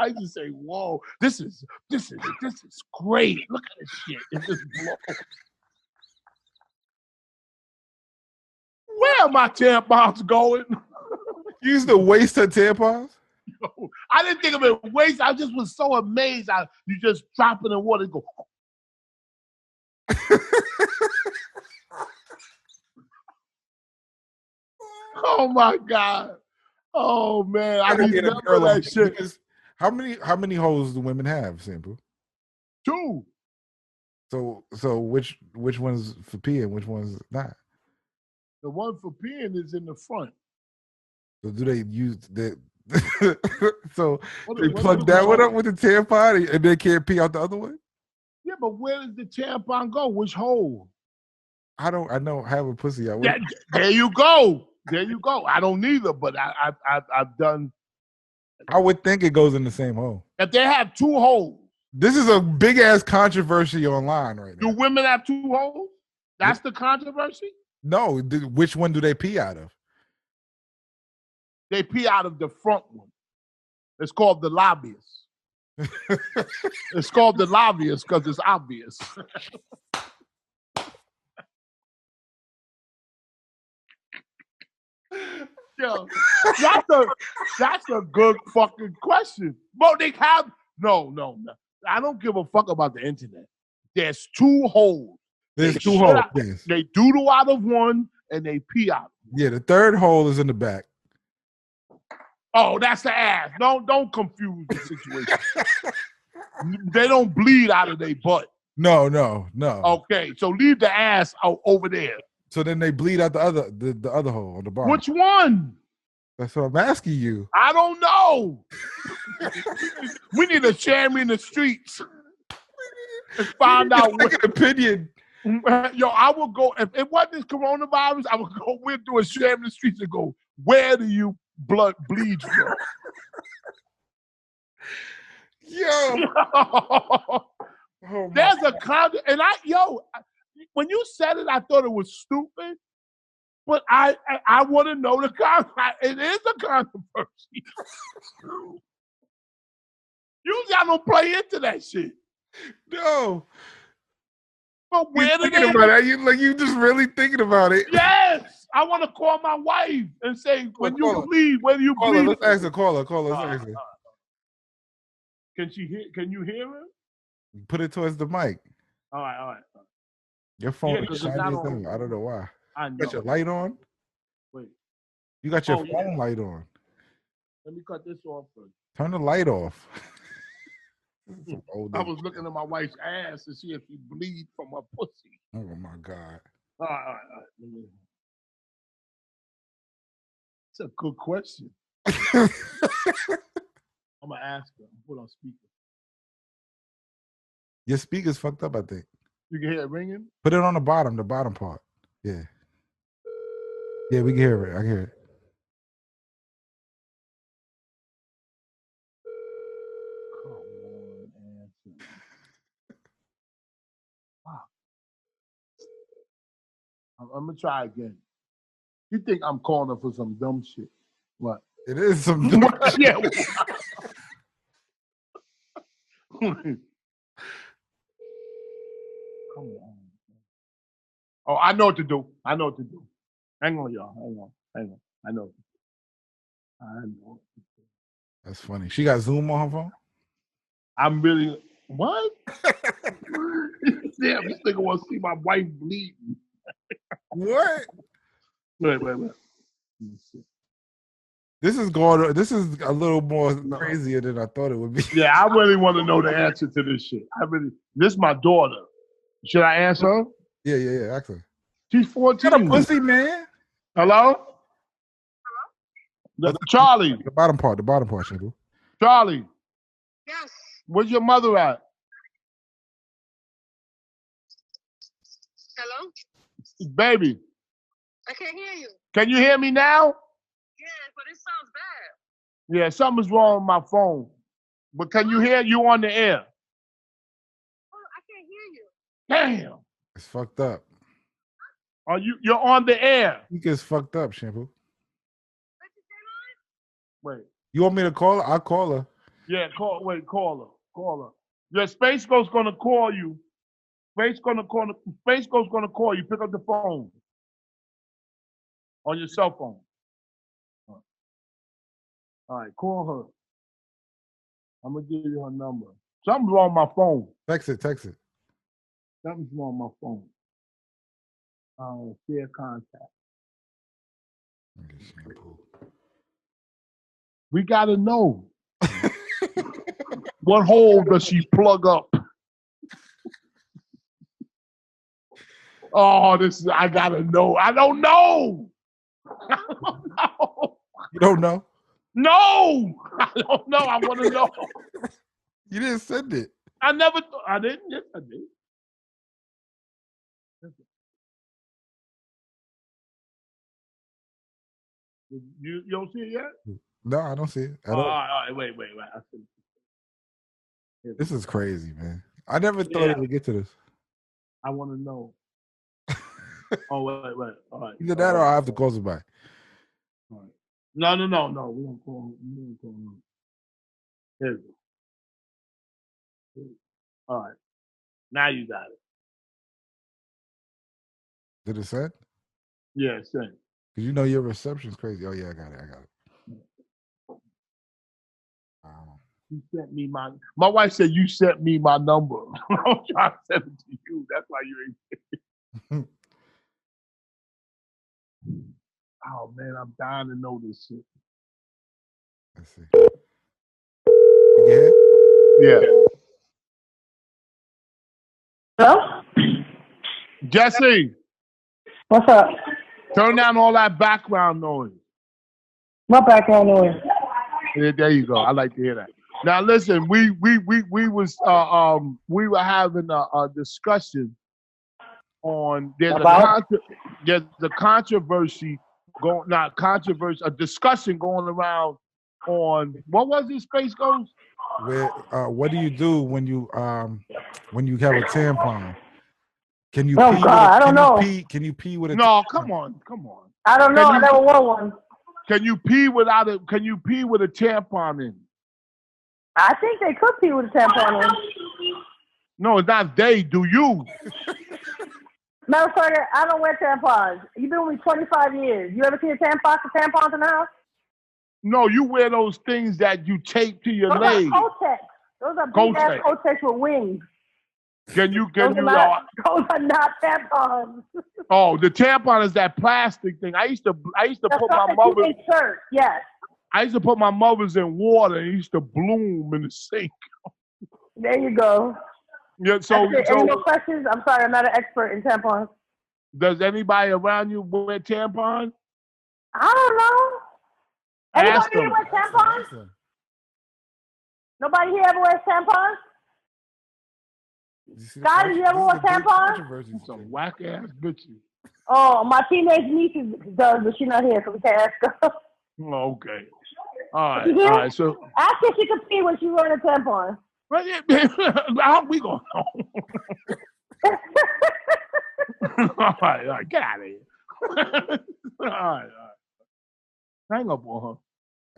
I used to say, "Whoa, this is great. Look at this shit. It just blows." Where are my tampons going? You used to waste her tampons? No, I didn't think of it waste. I just was so amazed. You just drop it in water and go. Oh my God. Oh man. I remember that shit. Because how many holes do women have, Shampoo? 2. So which one's for peeing, which one's not? The one for peeing is in the front. So do they use the so they plug that one up with the tampon and they can't pee out the other one? Yeah, but where does the tampon go? Which hole? I don't have a pussy. There you go. There you go. I don't either, but I've done I would think it goes in the same hole. If they have 2 holes, This is a big ass controversy online right do now. women have 2 holes? That's the controversy? No, which one do they pee out of? They pee out of the front one. It's called the lobbyist. It's called the lobbyist because it's obvious. Yo, that's a good fucking question. But they have no. I don't give a fuck about the internet. There's 2 holes. There's They 2 shit holes. out- Yes. They doodle out of one and they pee out. Yeah, the third hole is in the back. Oh, that's the ass. Don't confuse the situation. They don't bleed out of their butt. No. Okay, so leave the ass out over there. So then they bleed out the other hole on the bottom. Which one? That's what I'm asking you. I don't know. We need to share me in the streets and find out Like an opinion. Yo, I will go if it wasn't coronavirus. I would go. We'll do a share in the streets and go. Where do you bleed from? Yo. Oh There's a and when you said it, I thought it was stupid, but I want to know the it is a controversy. Usually I don't play into that shit. No. But where did thinking about it? You just really thinking about it? Yes, I want to call my wife and say, when you bleed, where do you Call bleed? her. Let's ask her. Call her. Let's ask her. Can she hear? Can you hear her? Put it towards the mic. All right. Your phone Yeah, is shiny as hell. I don't know why. I know. You got your light on? Wait. You got your phone light on. Let me cut this off first. Turn the light off. I was looking at my wife's ass to see if she bleed from her pussy. Oh my God. All right. It's a good question. I'm gonna ask her. Put on speaker. Your speaker's fucked up, I think. You can hear it ringing? Put it on the bottom part. Yeah. Yeah, we can hear it. I can hear it. Come on, answer. Wow. I'm gonna try again. You think I'm calling her for some dumb shit? What? It is some dumb shit. Yeah. Come on. Oh, I know what to do. Hang on, y'all. Hang on. I know. That's funny. She got Zoom on her phone? I'm really what? Damn, this nigga want to see my wife bleeding. What? Wait. This is a little more crazier than I thought it would be. Yeah, I really want to know the answer to this shit. This is my daughter. Should I ask her? Yeah. Ask her. She's 14. Got a pussy, man. Hello? Charlie. The bottom part, Shampoo. Charlie. Yes. Where's your mother at? Hello? Baby. I can't hear you. Can you hear me now? Yeah, but it sounds bad. Yeah, something's wrong with my phone. But can you hear you on the air? Oh, I can't hear you. Damn. It's fucked up. You're on the air. He gets fucked up, Shampoo. What you say, Wait. You want me to call her? I'll call her. Yeah, call her. Your Space Ghost's gonna call you. Space Ghost's gonna call you. Pick up the phone. On your cell phone. All right, call her. I'm gonna give you her number. Something's wrong with my phone. Text it. Something's wrong with my phone. Share contact. Okay, Shampoo. We gotta know. What hole does she plug up? Oh, I gotta know. I don't know. You don't know? No, I don't know. I want to know. You didn't send it. I never thought. I didn't. Yes, I did. You don't see it yet? No, I don't see it at All all. right, wait. I see. This is crazy, man. I never thought it would get to this. I want to know. Oh, wait. All right. Either that or I have to call somebody. All right. No. We don't call him. Here we go. All right. Now you got it. Did it send? Yeah, send. Because you know your reception's crazy. Oh, yeah, I got it. You sent me my wife said you sent me my number. I'm trying to send it to you. That's why you ain't. Oh man, I'm dying to know this shit. Let's see. Yeah. Hello? Jesse, What's up? turn down all that background noise. What background noise? Yeah, there you go. I like to hear that. Now listen, we were having a discussion on there's a controversy going, not controversy, a discussion going around on what was this, Space Ghost? Where what do you do when you have a tampon? Can you pee? I don't know. Can you pee with a? No, come on. I don't know. I never wore one. Can you pee with a tampon in? I think they could pee with a tampon in. No, it's not they. Do you? Matter of fact, I don't wear tampons. You've been with me 25 years. You ever seen a tampons in the house? No, you wear those things that you tape to your legs. Those are big-ass Kotex with wings. Those are not tampons. Oh, the tampon is that plastic thing. I used to put my mother's shirt. Yes. I used to put my mother's in water and it used to bloom in the sink. There you go. Yeah. So any more questions? I'm sorry, I'm not an expert in tampons. Does anybody around you wear tampons? I don't know. Anybody here wear tampons? Nobody here ever wears tampons? Scotty, you ever wear tampons? Some whack ass bitches. Oh, my teenage niece does, but she's not here, so we can't ask her. Oh, okay. All right. So ask if she can pee when she's wearing a tampon. How we going? All right. Get out of here. All right. Hang up on her.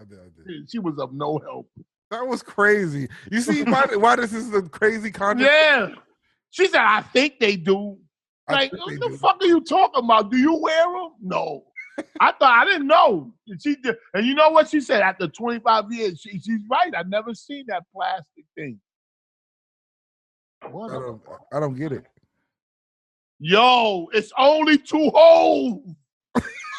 I did. She was of no help. That was crazy. You see why this is a crazy controversy? Yeah. She said, I think they do. Like, what the fuck are you talking about? Do you wear them? No. I didn't know. She did. And you know what she said? After 25 years, she's right. I've never seen that plastic thing. I don't get it. Yo, it's only 2 holes.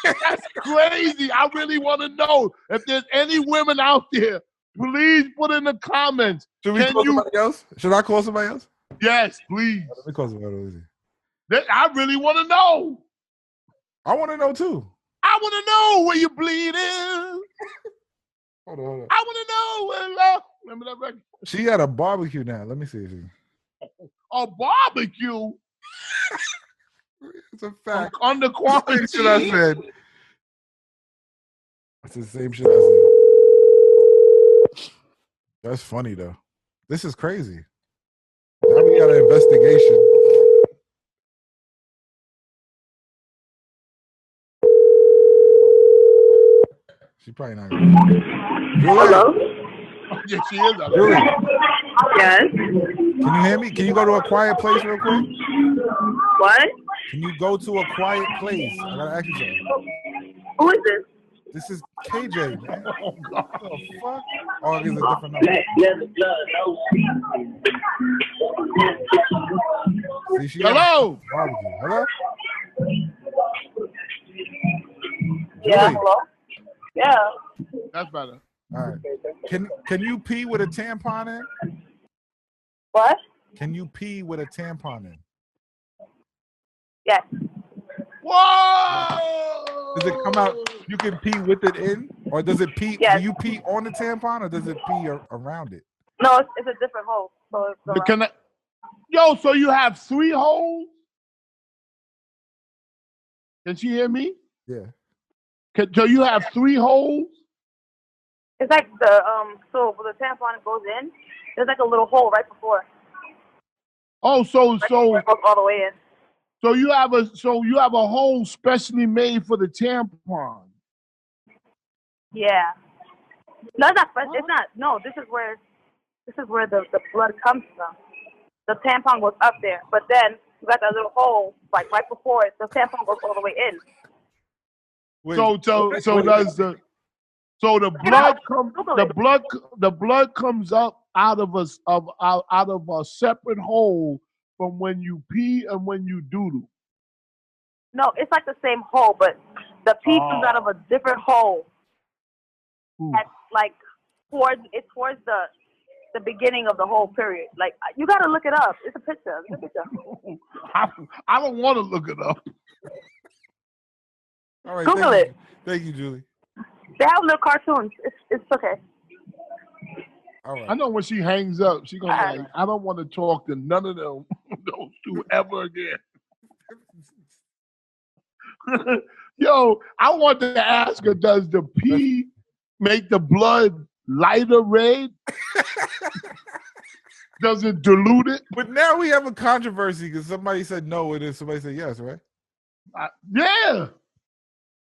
That's crazy. I really want to know if there's any women out there. Please put in the comments. Should we call somebody else? Should I call somebody else? Yes, please. Let me call somebody else. I really want to know. I want to know too. I want to know where you're bleeding. Hold on. I want to know where. Remember that record? She had a barbecue now. Let me see. A barbecue? It's a fact. Under quarantine. That's the same shit I said. That's the same shit I said. That's funny though. This is crazy. Now we got an investigation. She probably not gonna. Hello? Yeah, she is. Julie, Yes. can you hear me? Can you go to a quiet place real quick? What? Can you go to a quiet place? I gotta ask you something. Who is this? This is KJ, man. Oh, God. What the fuck? Oh, it is a different number. See, hello? Hello? Yeah, Julie. hello? Yeah. That's better. All right. Can you pee with a tampon in? What? Can you pee with a tampon in? Yes. Whoa! Does it come out? You can pee with it in, or does it pee? Yes. Do you pee on the tampon, or does it pee around it? No, it's a different hole. So it's Yo, so you have 3 holes? Can she hear me? Yeah. So you have 3 holes? It's like so when the tampon goes in, there's like a little hole right before. Oh, Right before it goes all the way in. so you have a hole specially made for the tampon. Yeah. No, it's not. It's not. No, this is where the blood comes from. The tampon goes up there, but then you got that little hole like right before it. The tampon goes all the way in. Wait, So does the blood comes up out of a separate hole from when you pee and when you doodle. No, it's like the same hole, but the pee comes out of a different hole. At like towards the beginning of the whole period. Like you gotta look it up. It's a picture. I don't want to look it up. all right, Google it. Thank you, Julie. They have little cartoons. It's okay. All right. I know when she hangs up, she gonna be like, I don't want to talk to none of them, those two ever again. Yo, I want to ask her, does the pee make the blood lighter red? Does it dilute it? But now we have a controversy because somebody said no and then somebody said yes, right? Yeah.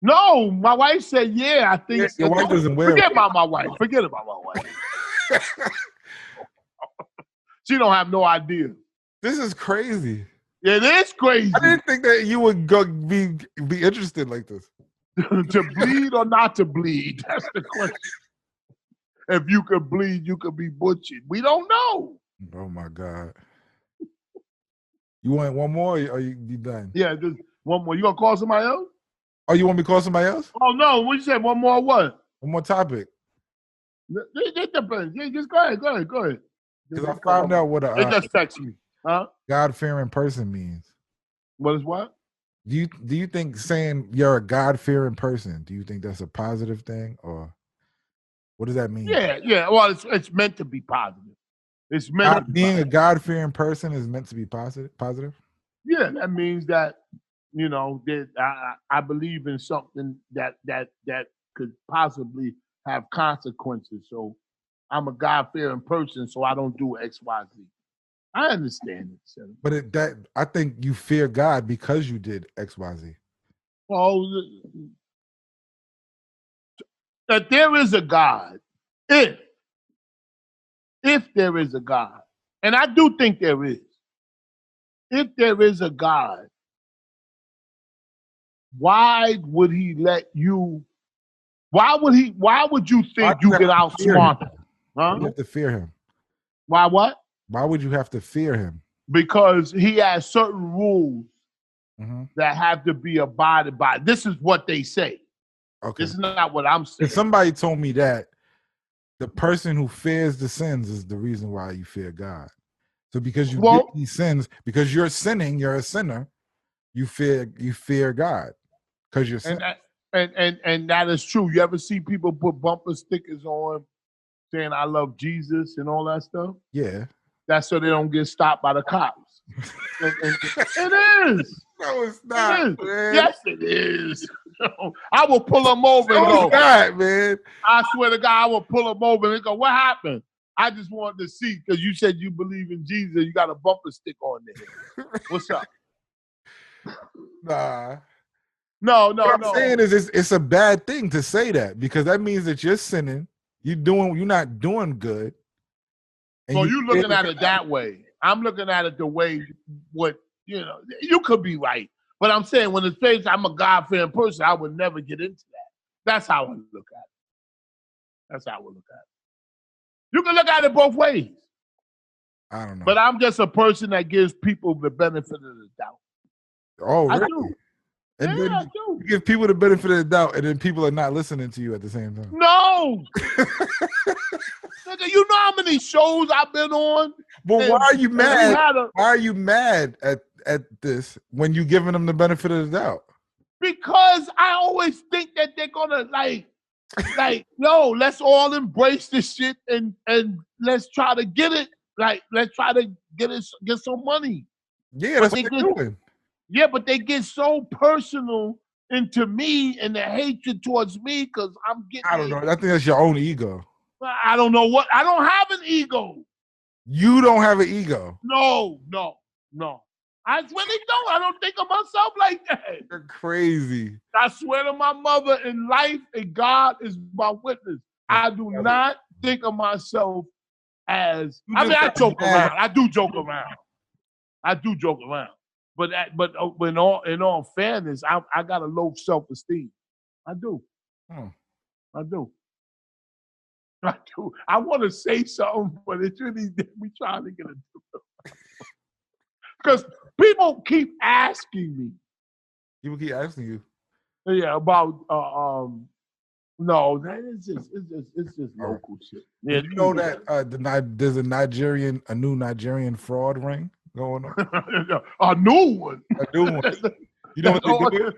No, my wife said yeah. I think your wife doesn't wear Forget about my wife. Forget about my wife. She don't have no idea. This is crazy. It is crazy. I didn't think that you would be interested like this. To bleed or not to bleed? That's the question. If you could bleed, you could be butchered. We don't know. Oh my God. You want one more or are you done? Yeah, just one more. You gonna call somebody else? Oh, you want me to call somebody else? Oh no, what you said? One more what? One more topic. It depends. Yeah, just go ahead. Because I found out what It just text me. Huh? God-fearing person means. What is what? Do you think saying you're a God-fearing person, do you think that's a positive thing or what does that mean? Yeah. Well, it's meant to be positive. It's meant to be being positive. a God-fearing person is meant to be positive? Yeah, that means that that I believe in something that could possibly have consequences. So I'm a God-fearing person, so I don't do X, Y, Z. I understand it, sir. But I think you fear God because you did X, Y, Z. Well, that there is a God, if there is a God, and I do think there is. If there is a God, why would he let you? Why would you think you get outsmarted? Huh? You have to fear him. Why what? Why would you have to fear him? Because he has certain rules that have to be abided by. This is what they say. Okay. This is not what I'm saying. If somebody told me that the person who fears the sins is the reason why you fear God. So because you get these sins, because you're sinning, you're a sinner, you fear God because you're sinning. And that is true. You ever see people put bumper stickers on saying "I love Jesus" and all that stuff? Yeah. That's so they don't get stopped by the cops. It is. No, it's not. It is. Man. Yes, it is. I will pull them over and No, go. it's not, man. I swear to God, I will pull them over and go. What happened? I just wanted to see because you said you believe in Jesus. You got a bumper stick on there. What's up? Nah. No. What I'm saying is it's a bad thing to say that because that means that you're sinning. You're not doing good. So you're looking at it that way. I'm looking at it the way you could be right. But I'm saying when it says I'm a God-fearing person, I would never get into that. That's how I look at it. You can look at it both ways. I don't know. But I'm just a person that gives people the benefit of the doubt. Oh, really? I do. And yeah, then I do. You give people the benefit of the doubt, and then people are not listening to you at the same time. No. You know how many shows I've been on? But why are you mad? Why are you mad at this when you giving them the benefit of the doubt? Because I always think that they're gonna no, let's all embrace this shit and let's try to get it. Let's try to get some money. Yeah, that's what they're doing. Yeah, but they get so personal into me and the hatred towards me because I'm getting. I don't know. I think that's your own ego. I don't know what. I don't have an ego. You don't have an ego. No. I really don't. I don't think of myself like that. You're crazy. I swear to my mother in life, and God is my witness. I do not think of myself as. I mean, I joke around. I do joke around. But in all fairness, I got a low self-esteem. I do. I do. I want to say something, but it's really we trying to get it because people keep asking me. People keep asking you. Yeah, about no, that is it's just local shit. Yeah, you know that there's a new Nigerian fraud ring going on. A new one. A new one. You know what they do?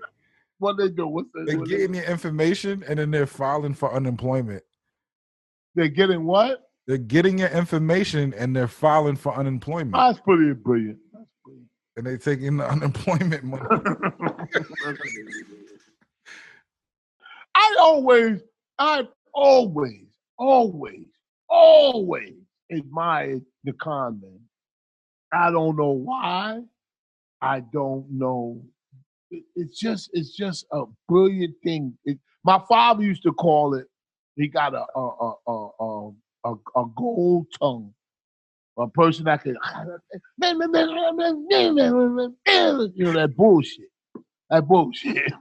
What they do? What's that? They're getting your information and then they're filing for unemployment. They're getting what? They're getting your information and they're filing for unemployment. That's pretty brilliant. And they're taking the unemployment money. I've always admired the con man. I don't know why. I don't know. It's just a brilliant thing. My father used to call it. He got a gold tongue, a person that could, that bullshit.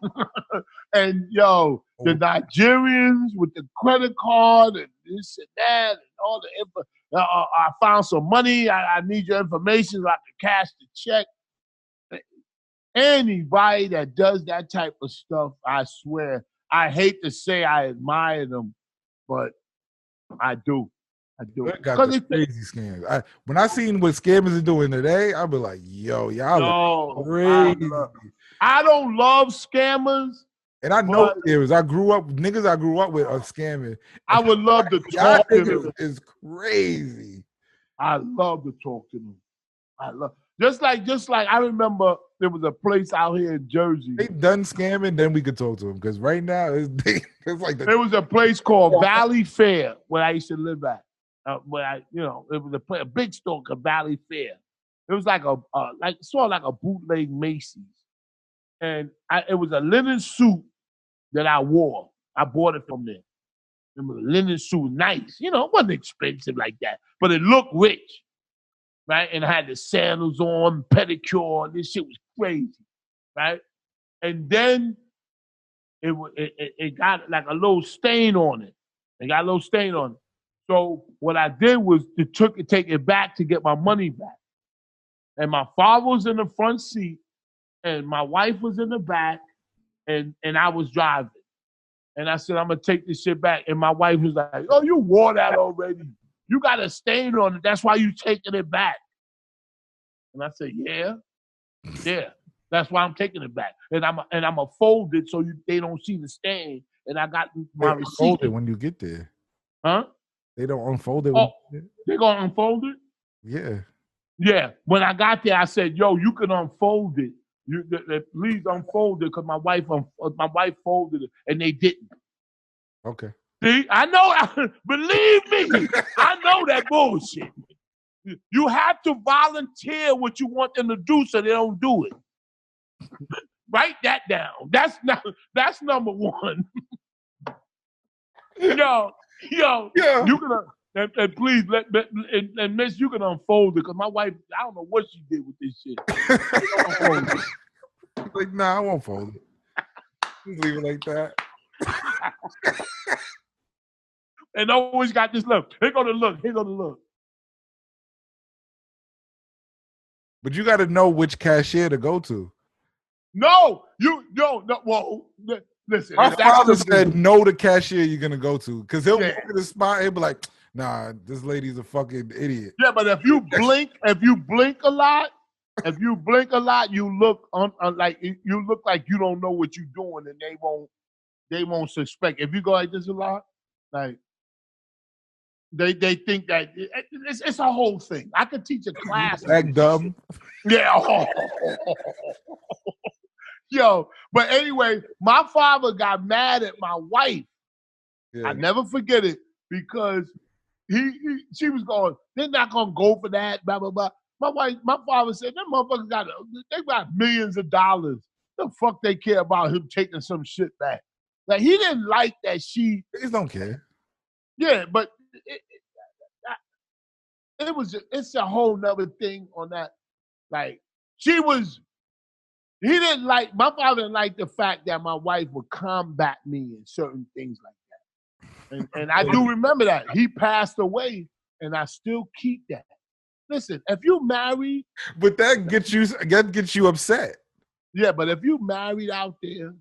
And yo, the Nigerians with the credit card and this and that and all the info. I found some money. I need your information so I can cash the check. Anybody that does that type of stuff, I swear, I hate to say I admire them, but I do. Got the crazy scams. When I seen what scammers are doing today, I'll be like, yo, y'all are crazy. I don't love scammers. And I know scammers. I grew up with are scamming. I would love to talk to them. It's crazy. I love to talk to them. Just like I remember there was a place out here in Jersey. They done scamming, then we could talk to them. Because right now it's like there was a place called Valley Fair where I used to live at. It was a big store called Valley Fair. It was like sort of like a bootleg Macy's, and it was a linen suit that I wore. I bought it from there. It was a linen suit, nice. It wasn't expensive like that, but it looked rich, right? And I had the sandals on, pedicure, and this shit was crazy, right? And then it got like a little stain on it. So what I did was to take it back to get my money back. And my father was in the front seat, and my wife was in the back, and I was driving. And I said, I'm going to take this shit back. And my wife was like, oh, you wore that already. You got a stain on it. That's why you taking it back. And I said, yeah. That's why I'm taking it back. And I'm a fold it so they don't see the stain. And I got my receipt. Fold it when you get there. Huh? They don't unfold it. They're going to unfold it? Yeah. Yeah. When I got there, I said, yo, you can unfold it. Please unfold it because my wife folded it and they didn't. Okay. See, I know. Believe me, I know that bullshit. You have to volunteer what you want them to do so they don't do it. Write that down. That's number one. Yo, yeah. You can and please and miss, you can unfold it because my wife, I don't know what she did with this shit. Like, nah, I won't fold it. Just leave it like that. And always got this look. Here go the look. But you got to know which cashier to go to. No, you don't. No, well, listen. My father said no to cashier you're gonna go to because he'll look at the spot and be like, nah, this lady's a fucking idiot. Yeah, but if you blink a lot, you look like you don't know what you're doing, and they won't suspect. If you go like this a lot, like they think that it's a whole thing. I could teach a class. That dumb. Yeah. Yo, but anyway, my father got mad at my wife. Yeah. I never forget it because she was going, they're not gonna go for that, blah blah blah. My father said, them motherfuckers they got millions of dollars. The fuck they care about him taking some shit back? Like he didn't like that she. They just don't care. Yeah, but it's a whole nother thing on that. Like he didn't like, my father didn't like the fact that my wife would combat me in certain things like that. And I do remember that. He passed away and I still keep that. Listen, if you married. But that gets you upset. Yeah, but if you married out there,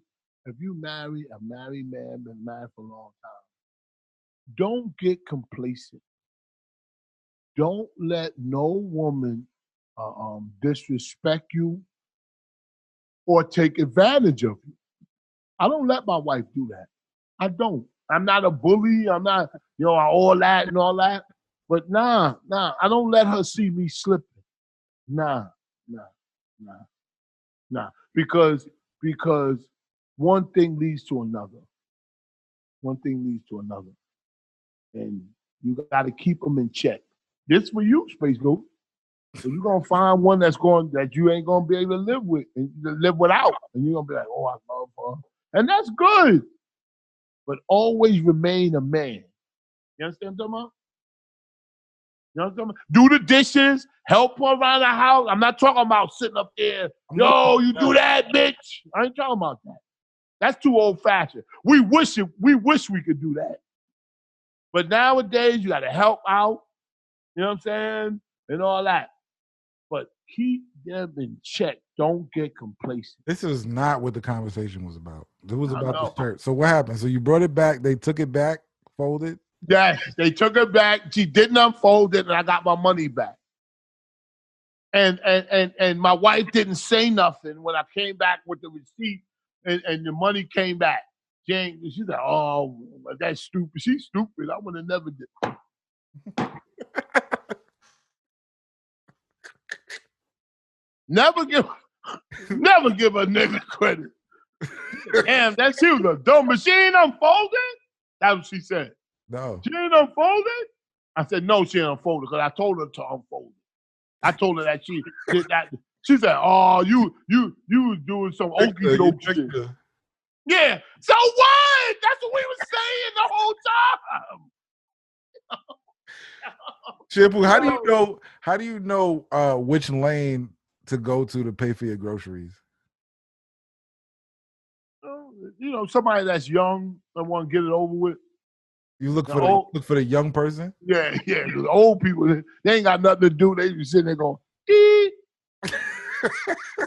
if you married a married man, been married for a long time, don't get complacent. Don't let no woman disrespect you or take advantage of you. I don't let my wife do that. I don't. I'm not a bully. I'm not, all that and all that. But nah, I don't let her see me slipping. Nah. Because one thing leads to another. And you got to keep them in check. This for you, Space Goat. So you're going to find one that you ain't going to be able to live with and live without. And you're going to be like, oh, I love her. And that's good. But always remain a man. You understand what I'm talking about? You know what I'm talking about? Do the dishes, help her around the house. I'm not talking about sitting up there, yo, you do that, bitch. I ain't talking about that. That's too old-fashioned. We wish we could do that. But nowadays, you got to help out, you know what I'm saying, and all that. But keep them in check. Don't get complacent. This is not what the conversation was about. It was about the shirt. So what happened? So you brought it back. They took it back, folded? Yes, they took it back. She didn't unfold it, and I got my money back. And my wife didn't say nothing when I came back with the receipt and the money came back. She's like, oh, that's stupid. She's stupid. I would have never did. Never give a nigga credit. Damn, she was a dumb machine unfolded? That's what she said. No. She ain't unfolded? I said, no, she ain't unfolded because I told her to unfold it. I told her that she did that. She said, oh, you was doing some okey doke shit. Yeah. So what? That's what we were saying the whole time. Shampoo, how do you know which lane to go to pay for your groceries? Somebody that's young and want to get it over with. You look for the young person? Yeah. The old people, they ain't got nothing to do. They just sitting there going, dee,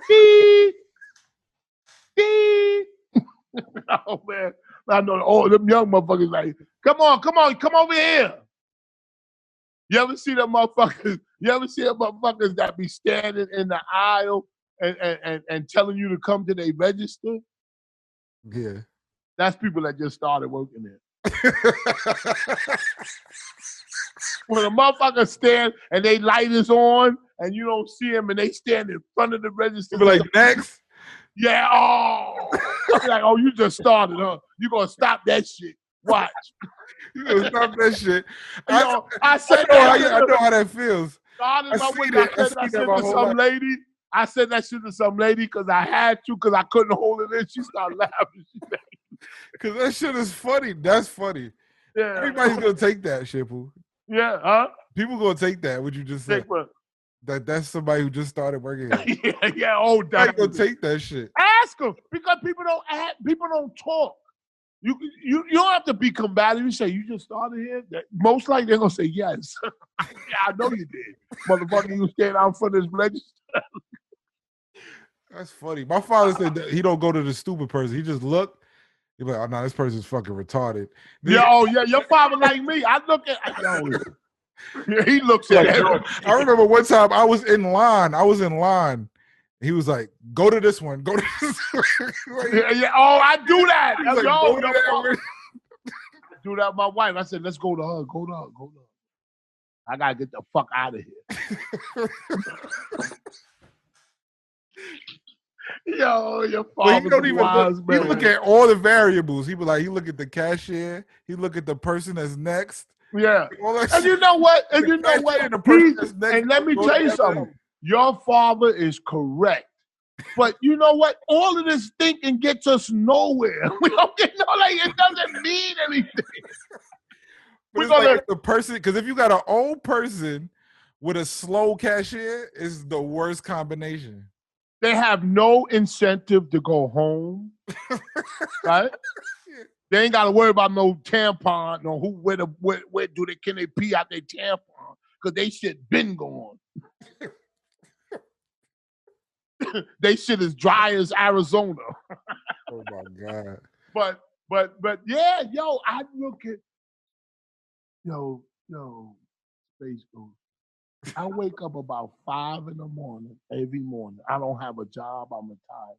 dee, dee. Oh man, I know them young motherfuckers like, come on, over here. You ever see them motherfuckers? You ever see them motherfuckers that be standing in the aisle and telling you to come to their register? Yeah. That's people that just started working there. When a motherfucker stand and they light is on and you don't see them and they stand in front of the register. You be like, next? Yeah, I'm like, oh, you just started, huh? You gonna stop that shit. Watch. You gonna stop that shit. I know how that feels. I said that shit to some lady because I had to, because I couldn't hold it in. She started laughing. Because that shit is funny. That's funny. Yeah. Everybody's gonna take that, Shampoo. Yeah, huh? People gonna take that. What you just said? That's somebody who just started working here. yeah. Oh, definitely. Gonna take that shit. Ask them because people don't talk. You don't have to be combative. You say you just started here. Most likely they're gonna say yes. Yeah, I know you did, motherfucker. You stand out in front of this register. That's funny. My father said that he don't go to the stupid person. He just look. He's like, oh no, this person's fucking retarded. Yeah, your father like me. I look at yeah, he looks at everything. I remember one time I was in line. He was like, go to this one. Go to this one. Yeah. Oh, I do that. Like, go to that I do that with my wife. I said, let's go to her. Go to her. I got to get the fuck out of here. Yo, your But he father's don't a even look. wise He man. look at all the variables. He be like, he look at the cashier. He look at the person that's next. Yeah. All that And shit. you know what? And The you know cashier what? and the person He- that's next and let me go tell you together. something. Your father is correct. But you know what? All of this thinking gets us nowhere. We don't get no, like, it doesn't mean anything. But We're it's like gonna, if the person, because if you got an old person with a slow cashier, is the worst combination. they have no incentive to go home, right? They ain't got to worry about no tampon, no where do they can they pee out their tampon because they shit been gone. They shit is dry as Arizona. Oh my God. But yeah, yo, I look at yo, Space Ghost. I wake up about 5 in the morning every morning. I don't have a job. I'm retired.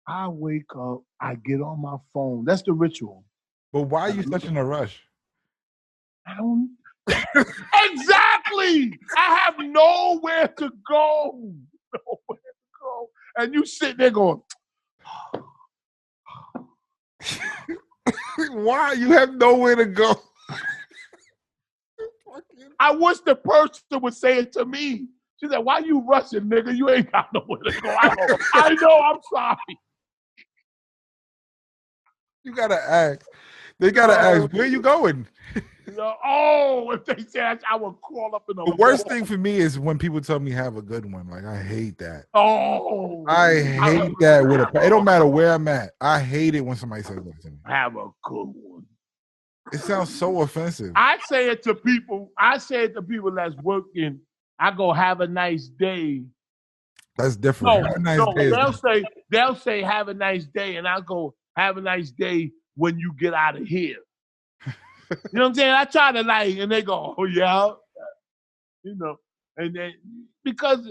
I wake up. I get on my phone. That's the ritual. But why are you such in a rush? I don't. Exactly. I have nowhere to go. Nowhere to go. And you sit there going, Why? You have nowhere to go. I wish the person would say it to me. She said, why you rushing, nigga? You ain't got nowhere to go. I know, I'm sorry. You gotta ask. They gotta ask, where you going? You know, oh, if they said I would crawl up in The worst thing for me is when people tell me have a good one. Like, I hate that. Oh, I hate that with a. It don't matter where I'm at. I hate it when somebody says that to me. have a good one. It sounds so offensive. I say it to people. I say it to people that's working. I go, have a nice day. That's different. Have a nice day is they'll say have a nice day, and I go, have a nice day when you get out of here. You know what I'm saying? I try to like, and they go, oh yeah, you know, and then because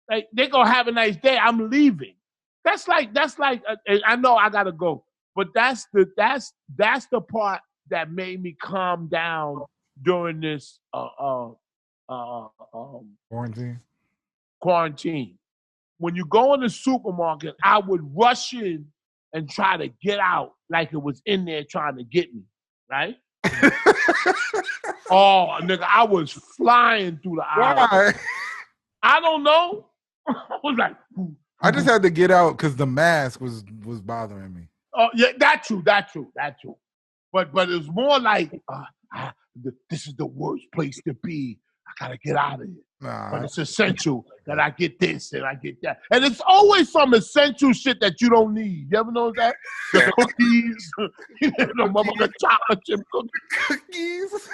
like they go have a nice day, I'm leaving. That's like I know I gotta go, but that's the part that made me calm down during this quarantine. When you go in the supermarket, I would rush in and try to get out like it was in there trying to get me, right? Oh, nigga, I was flying through the aisle. Why? I don't know. I was like, I just had to get out because the mask was bothering me. oh yeah, that true. But it was more like this is the worst place to be. I gotta get out of here. But it's essential that I get this and I get that. And it's always some essential shit that you don't need. You ever know that? The cookies, the motherfucking chocolate chip cookies.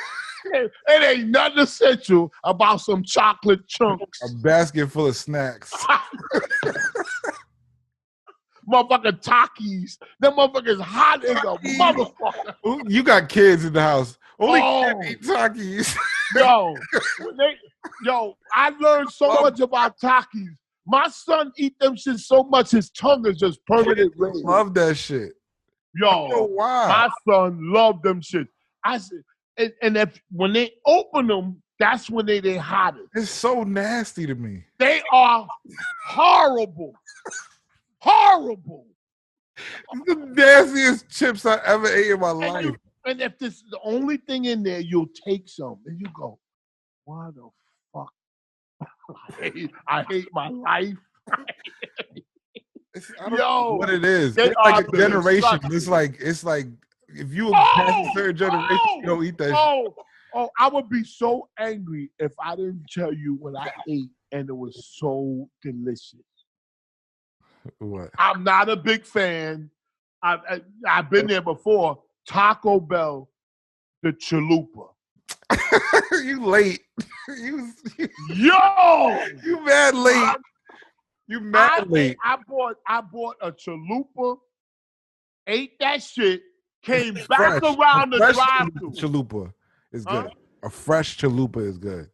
It ain't nothing essential about some chocolate chunks. A basket full of snacks. Motherfucking Takis. Them motherfuckers hot as a motherfucker. You got kids in the house. Only kids eat Takis. Yo, I learned so much about Takis. My son eat them shit so much his tongue is just permanent red. Love that shit. Yo, I don't know why. My son loved them shit. I said, and if when they open them, that's when they hottest. It's so nasty to me. They are horrible. Horrible. The nastiest chips I ever ate in my life. And if this is the only thing in there, you'll take some and you go, what the fuck? I hate my life. I don't know what it is. It's like a generation. It's like if you pass a certain generation, you don't eat that shit. I would be so angry if I didn't tell you what I ate and it was so delicious. What? I'm not a big fan. I've been there before. Taco Bell, the chalupa. You late. Yo! You mad late. You mad late. I bought a chalupa, ate that shit, came back around the drive-thru. Chalupa is good. A fresh chalupa is good.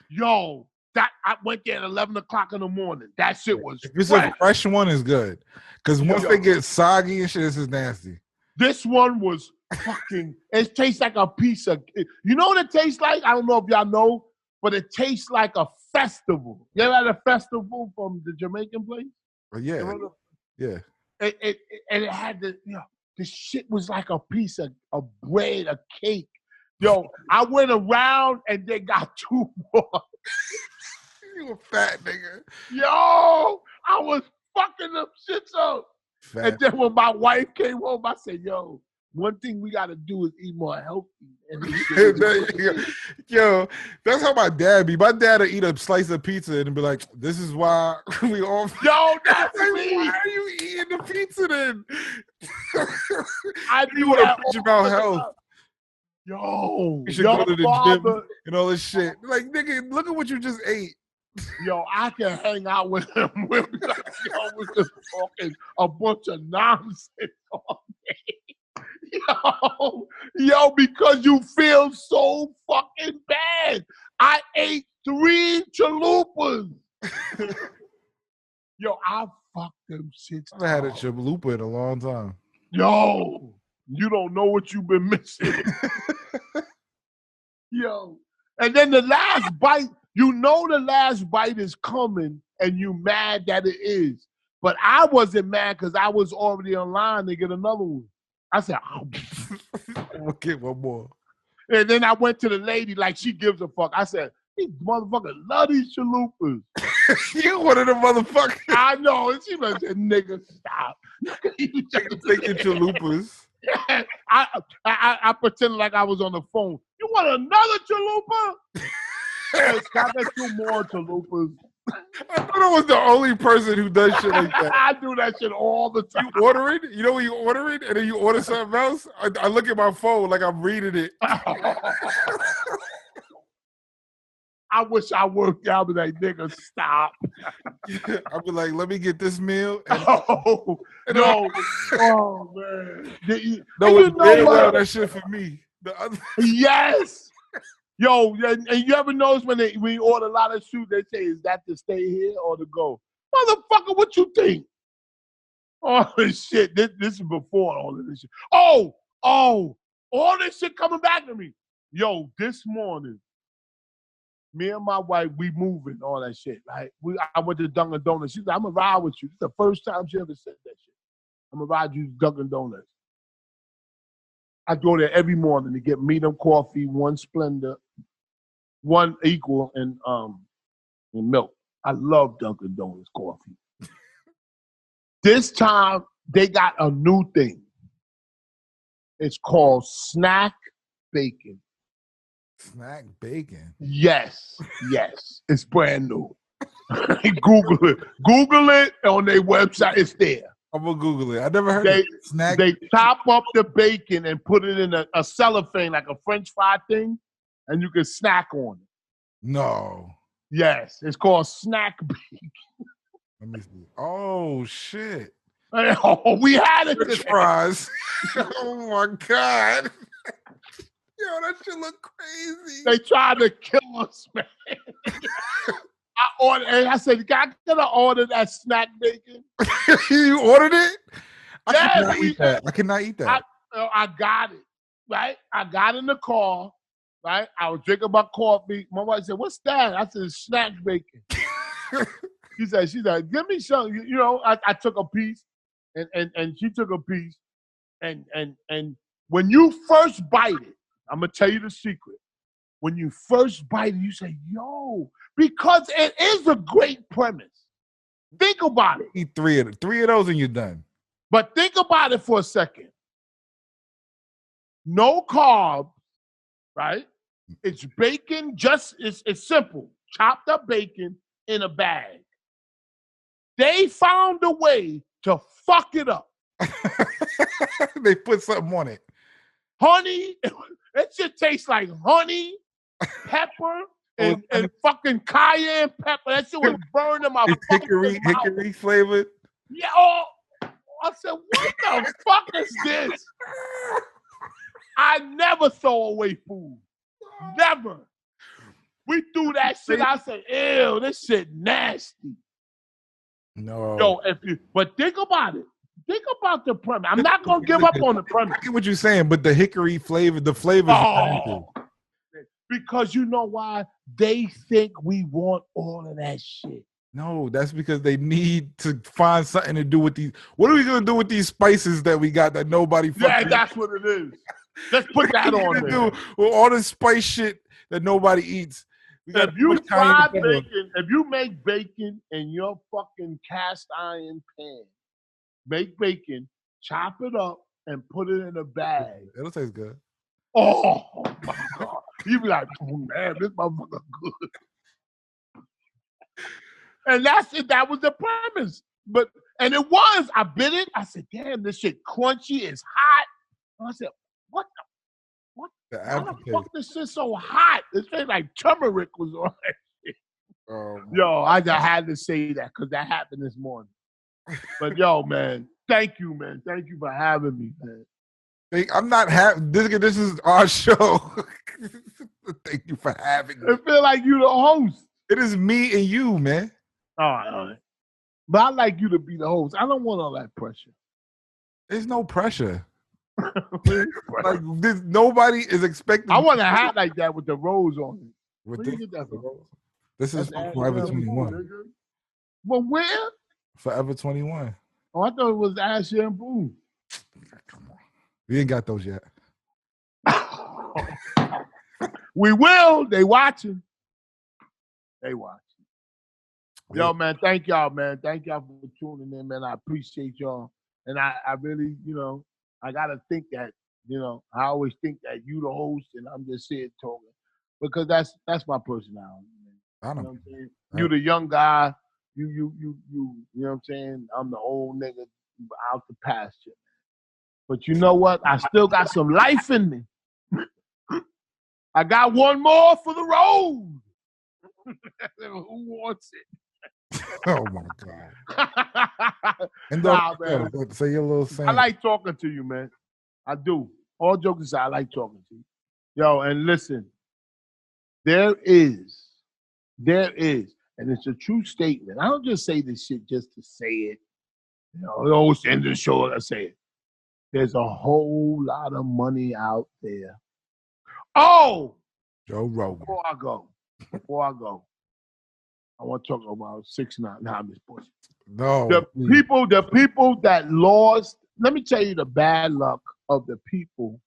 Yo, I went there at 11 o'clock in the morning. That shit was It's a fresh one is good. Because once they get soggy and shit, this is nasty. This one was fucking, it tastes like a piece of, you know what it tastes like? I don't know if y'all know, but it tastes like a festival. You ever had a festival from the Jamaican place? Yeah. Yeah. And it had the, the shit was like a piece of bread, a cake. Yo, I went around and they got 2 more. You a fat nigga. Yo, I was fucking them shits up. Fat. And then when my wife came home, I said, yo, one thing we got to do is eat more healthy. Yo, that's how my dad be. My dad will eat a slice of pizza and be like, this is why we all. Yo, that's like, me. Why are you eating the pizza then? I you do want to that preach about health. Yo, you should go to the gym and all this shit. Like, nigga, look at what you just ate. Yo, I can hang out with him. We're just talking a bunch of nonsense all day. Yo, because you feel so fucking bad. I ate 3 chalupas. Yo, I fucked them shits. I haven't had a chalupa in a long time. Yo, you don't know what you've been missing. Yo, and then the last bite, you know the last bite is coming and you mad that it is. But I wasn't mad because I was already online to get another one. I said, we'll get one more. And then I went to the lady like she gives a fuck. I said, these motherfuckers love these chalupas. You one of the motherfuckers. I know. And she like, nigga, stop. You take your chalupas. Yeah. I pretended like I was on the phone. You want another chalupa? Yes, I got 2 more chalupas. I thought I was the only person who does shit like that. I do that shit all the time. You order it, you know when you order it, and then you order something else? I look at my phone like I'm reading it. I wish I worked out with that nigga. Stop. I'll be like, let me get this meal. And, oh, no. Oh, man. No, it's well that shit for me. Yes. Yo, and you ever notice when we order a lot of shoes, they say, is that to stay here or to go? Motherfucker, what you think? Oh, shit. This is before all of this shit. Oh, all this shit coming back to me. Yo, this morning, me and my wife, we moving, all that shit, right? I went to Dunkin' Donuts. She said, I'm going to ride with you. This is the first time she ever said that shit. I'm going to ride you to Dunkin' Donuts. I go there every morning to get medium coffee, 1 Splendor, 1 Equal, and milk. I love Dunkin' Donuts coffee. This time, they got a new thing. It's called snack bacon. Snack bacon? Yes. It's brand new. Google it. Google it on their website. It's there. I'm going to Google it. I never heard of it. Snack. They chop up the bacon and put it in a cellophane, like a French fry thing, and you can snack on it. No. Yes, it's called snack bacon. Let me see. Oh, shit. Oh, we had it. French fries. Oh, my God. Yo, that shit look crazy. They tried to kill us, man. I said, I could have ordered that snack bacon. You ordered it? I I cannot eat that. I got it, right? I got in the car, right? I was drinking my coffee. My wife said, what's that? I said, snack bacon. She said, give me some. You know, I took a piece, and she took a piece. And when you first bite it, I'm going to tell you the secret. When you first bite it, you say, yo, because it is a great premise. Think about it. Eat 3 of those and you're done. But think about it for a second. No carbs, right? It's bacon, it's simple. Chopped up bacon in a bag. They found a way to fuck it up. They put something on it. Honey, it should taste like honey, pepper, and fucking cayenne pepper. That shit was burning my hickory flavored. Yeah. I said, what the fuck is this? I never throw away food. Never. We threw that shit. I said, ew, this shit nasty. No. Yo, but think about it. Think about the premise. I'm not gonna give up on the premise. I get what you're saying, but the hickory flavor, the flavors. Because you know why? They think we want all of that shit. No, that's because they need to find something to do with these. What are we gonna do with these spices that we got that nobody Yeah, fucking that's what it is. Let's put that what are we on gonna there. do with all this spice shit that nobody eats? We got If you too much cayenne fry pepper. bacon, if you make bacon in your fucking cast iron pan, make bacon, chop it up, and put it in a bag. It'll taste good. Oh my God. You be like, oh man, this motherfucker good. And that's it. That was the premise. And it was. I bit it. I said, damn, this shit crunchy. It's hot. And I said, what the how the fuck this shit so hot? It tastes like turmeric was on it. Yo, I just had to say that because that happened this morning. But yo, man, thank you, man. Thank you for having me, man. I'm not happy. This is our show. Thank you for having me. I feel like you the host. It is me and you, man. All right. But I like you to be the host. I don't want all that pressure. There's no pressure. Like nobody is expecting. I want a hat like that with the rose on it. Where you get that from? This is Forever 21. But where? Forever 21. Oh, I thought it was Ash Shampoo. Come on. We ain't got those yet. We will. They watching. They watching. Yo, man, thank y'all, man. Thank y'all for tuning in, man. I appreciate y'all. And I really, I got to think that, I always think that you the host and I'm just sitting talking. Because that's my personality, man. I know. You know what I'm saying? You the young guy. You know what I'm saying? I'm the old nigga out the pasture. But you know what? I still got some life in me. I got one more for the road. Who wants it? Oh my God. And man. Say your little saying. I like talking to you, man. I do. All jokes aside, I like talking to you. Yo, and listen, there is, and it's a true statement. I don't just say this shit just to say it. Always end of the show, I say it. There's a whole lot of money out there. Oh! Joe Rogan. Before I go, I want to talk about 6ix9ine. Nah, I'm just pushing. No. The people that lost, let me tell you the bad luck of the people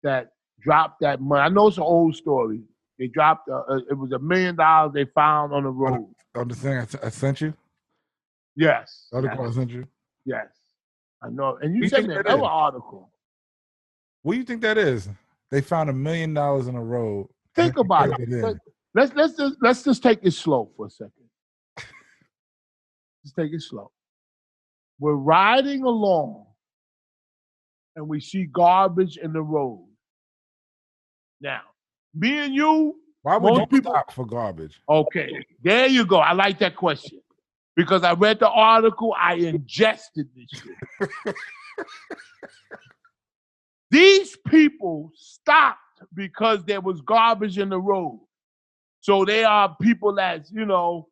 that dropped that money. I know it's an old story. They dropped, it was $1 million they found on the road. On the thing I sent you? Yes. The article I sent you? Yes. I know. And you sent me another article. What do you think that is? They found $1 million in a road. Think about it. Let's just take it slow for a second. Let's take it slow. We're riding along and we see garbage in the road. Now, me and you. Why would you stop for garbage? Okay, there you go. I like that question. Because I read the article, I ingested this shit. These people stopped because there was garbage in the road. So they are people that's, nature,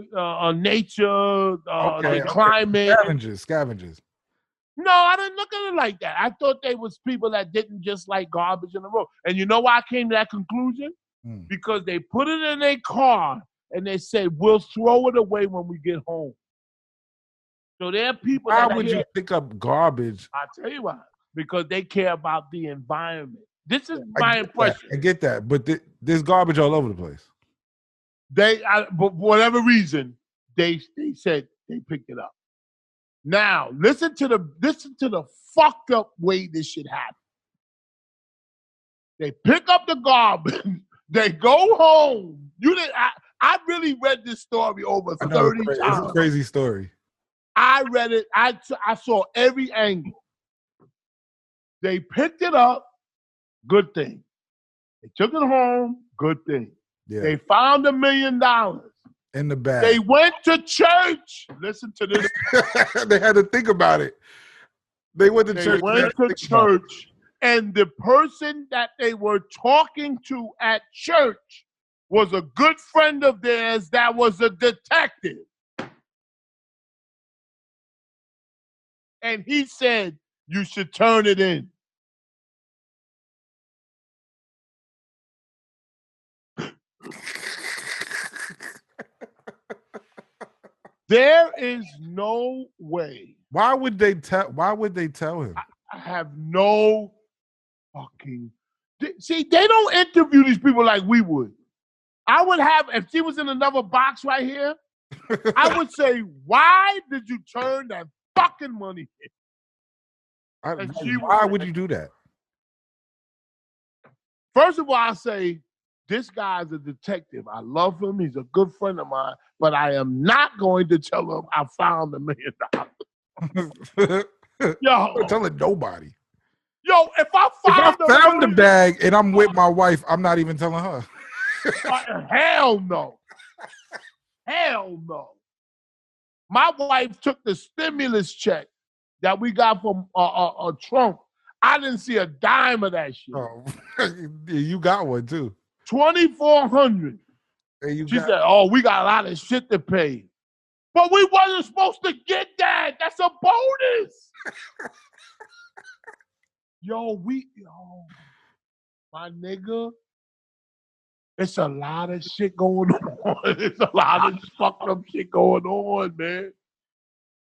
the climate. Scavengers. No, I didn't look at it like that. I thought they was people that didn't just like garbage in the road. And you know why I came to that conclusion? Because they put it in their car and they said, we'll throw it away when we get home. So there are people Why would you pick up garbage? I'll tell you why. Because they care about the environment. This is my impression. I get that, but there's garbage all over the place. But for whatever reason, they said they picked it up. Now, listen to the fucked up way this shit happened. They pick up the garbage. They go home. I really read this story over 30 times. It's a crazy story. I read it. I saw every angle. They picked it up. Good thing. They took it home. Good thing. Yeah. They found $1 million in the bag. They went to church. Listen to this. They had to think about it. They went to church. They went to church. And the person that they were talking to at church was a good friend of theirs that was a detective. And he said, you should turn it in. There is no way. Why would they tell him? I have no fucking. See, they don't interview these people like we would. I would have, if she was in another box right here, I would say, why did you turn that fucking money in? Why would you do that? First of all, I say, this guy's a detective. I love him. He's a good friend of mine, but I am not going to tell him I found $1 million. Yo, I'm telling nobody. Yo, if I found the bag and I'm with my wife, I'm not even telling her. Hell no. Hell no. My wife took the stimulus check that we got from Trump. I didn't see a dime of that shit. Oh, you got one too. $2,400. She said, "Oh, we got a lot of shit to pay." But we wasn't supposed to get that. That's a bonus. Yo, my nigga, it's a lot of shit going on. It's a lot of fucked up shit going on, man.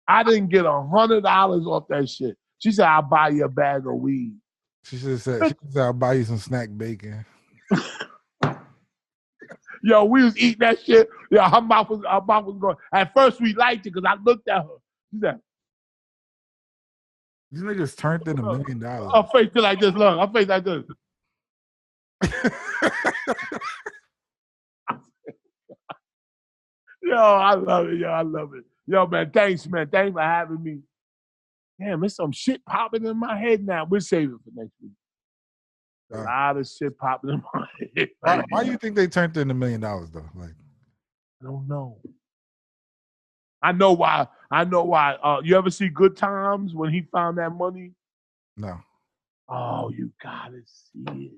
I didn't get $100 off that shit. She said, "I'll buy you a bag of weed." She said, "I'll buy you some snack bacon." Yo, we was eating that shit. Yo, her mouth was going. At first, we liked it because I looked at her. She said, "These niggas turned in $1 million." Her face like this. Look, her face like this. Yo, I love it. Yo, I love it. Yo, man, thanks, man. Thanks for having me. Damn, there's some shit popping in my head now. We'll save it for next week. A lot of shit popping in my head. Why do you think they turned in $1 million though? Like, I don't know. I know why. You ever see Good Times when he found that money? No. Oh, you gotta see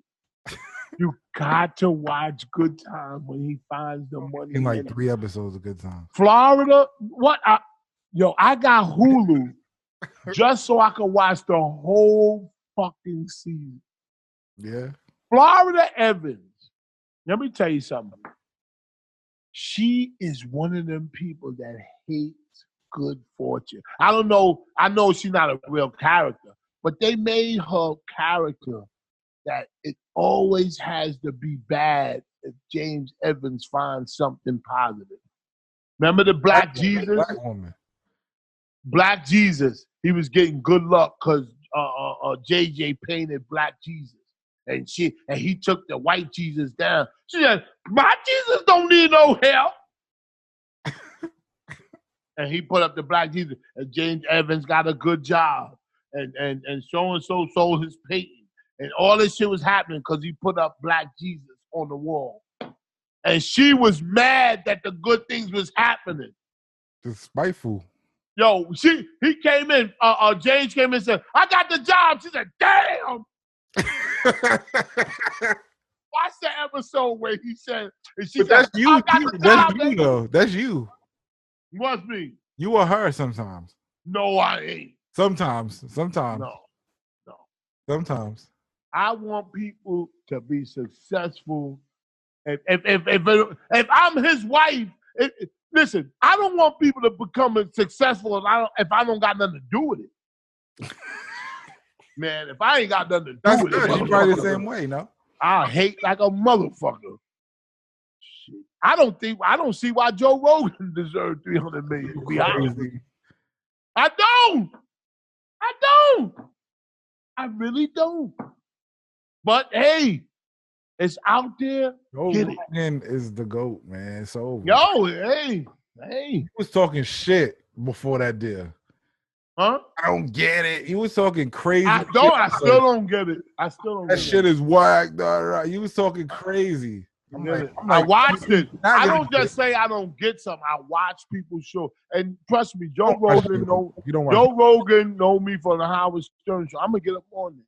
it. You got to watch Good Times when he finds the money. In like 3 episodes of Good Times. Florida, what? I got Hulu just so I could watch the whole fucking season. Yeah. Florida Evans. Let me tell you something. She is one of them people that hates good fortune. I don't know. I know she's not a real character, but they made her character that it always has to be bad if James Evans finds something positive. Remember the Black Jesus? Black woman. Black Jesus. He was getting good luck because JJ painted Black Jesus. And he took the white Jesus down. She said, "My Jesus don't need no help." And he put up the Black Jesus. And James Evans got a good job. And so-and-so sold his painting. And all this shit was happening because he put up Black Jesus on the wall. And she was mad that the good things was happening. Just spiteful. Yo, he came in. James came in and said, "I got the job." She said, "Damn." Watch the episode where he said, but that's you too. That's you though. That's you. Must be. You or her sometimes. No, I ain't. Sometimes. No. Sometimes. I want people to be successful. If I'm his wife, listen, I don't want people to become successful if I don't got nothing to do with it. Man, if I ain't got nothing to do with it, you probably the same way, no? I hate like a motherfucker. Shit. I don't see why Joe Rogan deserved $300 million. To be honest with you. I don't. I really don't. But hey, it's out there. Joe Rogan is the GOAT, man. It's over. Yo, hey. He was talking shit before that deal. Huh? I don't get it. He was talking crazy. I still don't get it. That shit is whack. He was talking crazy. I watched it. I don't just say I don't get something. I watch people's show. And trust me, Joe Rogan know me from the Howard Stern show. I'm gonna get up on there.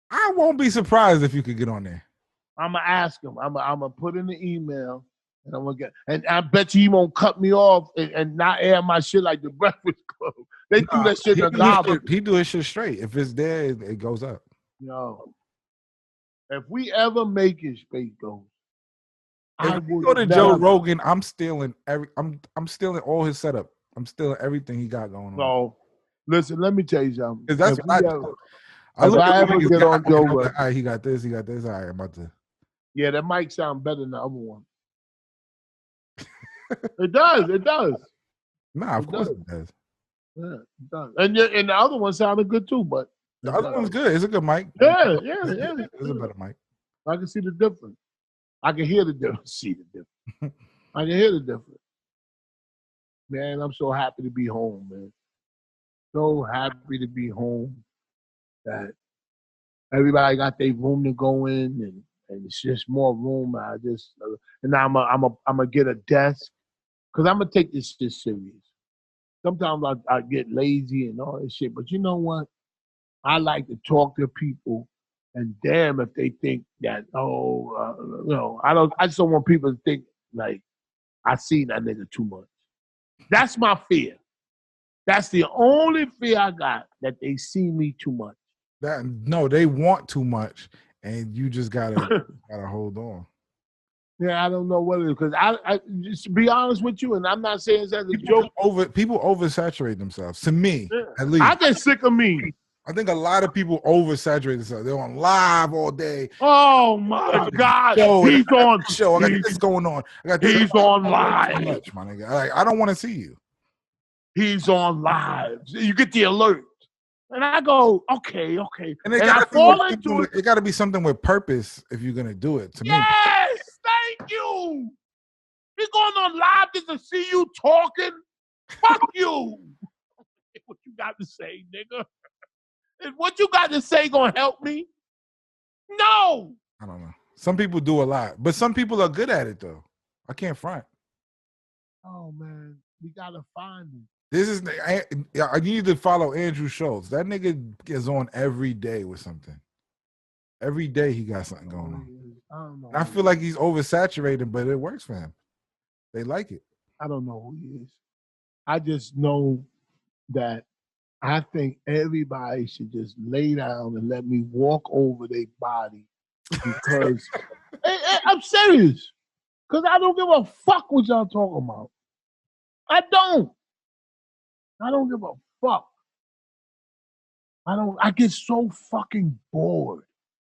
I won't be surprised if you could get on there. I'm gonna ask him. I'm gonna put in the email. And I'm gonna get, and I bet you he won't cut me off and not air my shit like the Breakfast Club. They do that shit in the garbage. He do his shit straight. If it's there, it goes up. No. If we ever make it, Space Ghost, I If you would go to never. Joe Rogan, I'm stealing I'm stealing all his setup. I'm stealing everything he got going on. No, listen. Let me tell you something. Because that's If what we I ever, do. I if look I at ever niggas get got on it, Joe I'm like, Rogan, all right, he got this, he got this. All right, I'm about to. yeah, that mic sound better than the other one. It does. It does. Nah, of It course does. it does. Yeah, it does. And the other one sounded good too, but The it other does. one's good. It's a good mic. Yeah. It's a better mic. I can see the difference. I can hear the difference. See the difference. I can hear the difference. Man, I'm so happy to be home, man. So happy to be home. That everybody got their room to go in, and it's just more room. And now I'm gonna get a desk because I'm gonna take this shit serious. Sometimes I get lazy and all this shit, but you know what? I like to talk to people, and damn if they think that I don't. I just don't want people to think like I seen that nigga too much. That's my fear. That's the only fear I got, that they see me too much. No, they want too much, and you just gotta hold on. Yeah, I don't know what it is, because I just to be honest with you, and I'm not saying this as a joke. People oversaturate themselves. To me, at least. I get sick of me. I think a lot of people oversaturate themselves. They're on live all day. Oh my God, he's on show. I got this going on. I got this. He's on live. Much, my nigga. I don't want to see you. He's on live. You get the alert, and I go, okay. And I fall into it. It got to be something with purpose if you're gonna do it. To me, yes, thank you. We're going on live just to see you talking. Fuck you. What you got to say, nigga? Is what you got to say gonna help me? No. I don't know. Some people do a lot, but some people are good at it though. I can't front. Oh man, we gotta find him. I need to follow Andrew Schultz. That nigga is on every day with something. Every day he got something going on. I don't know. And I feel like he's oversaturated, but it works for him. They like it. I don't know who he is. I just know that I think everybody should just lay down and let me walk over their body, because I'm serious. Because I don't give a fuck what y'all talking about. I don't give a fuck. I get so fucking bored.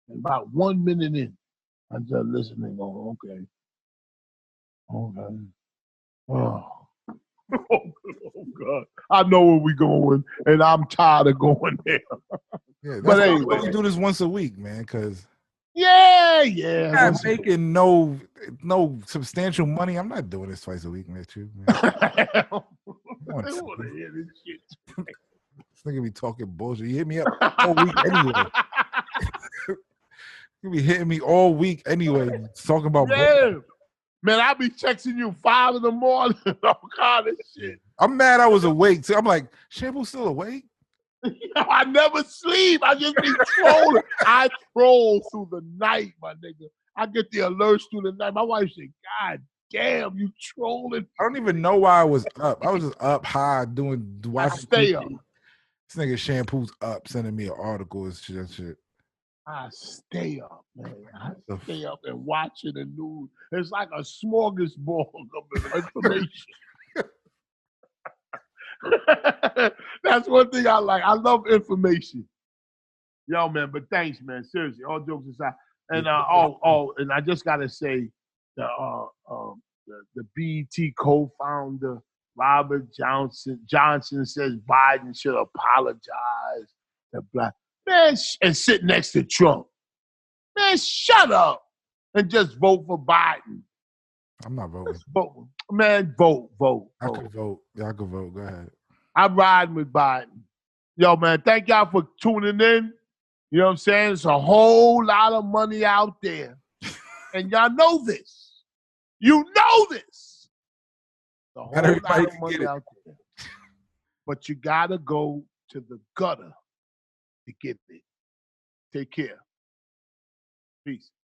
And about 1 minute in, I'm just listening, going, okay. Oh, oh God. I know where we're going, and I'm tired of going there. Yeah, but anyway. We do this once a week, man, because yeah. I'm not making no substantial money. I'm not doing this twice a week, man. I want to hear this shit. This nigga be talking bullshit. You hit me up all week anyway. You be hitting me all week anyway, talking about bullshit. Man, I be texting you 5 in the morning, all kind of shit. I'm mad I was awake. So I'm like, Shampoo still awake? I never sleep. I just be trolling. I troll through the night, my nigga. I get the alerts through the night. My wife said, God damn, you trolling. I don't even know why I was up. I was just up high watching stay TV. up. This nigga Shampoo's up, sending me an article and shit. I stay up, man. I stay up and watching the news. It's like a smorgasbord of information. That's one thing I like. I love information. Yo, man, but thanks, man. Seriously, all jokes aside. And and I just gotta say, the BET co-founder Robert Johnson says Biden should apologize to black man and sit next to Trump. Man, shut up and just vote for Biden. I'm not voting. Vote. Man, vote. I could vote. Y'all could vote. Go ahead. I'm riding with Biden. Yo, man, thank y'all for tuning in. You know what I'm saying? There's a whole lot of money out there. And y'all know this. You know this. A whole lot of money out there. But you got to go to the gutter to get it. Take care. Peace.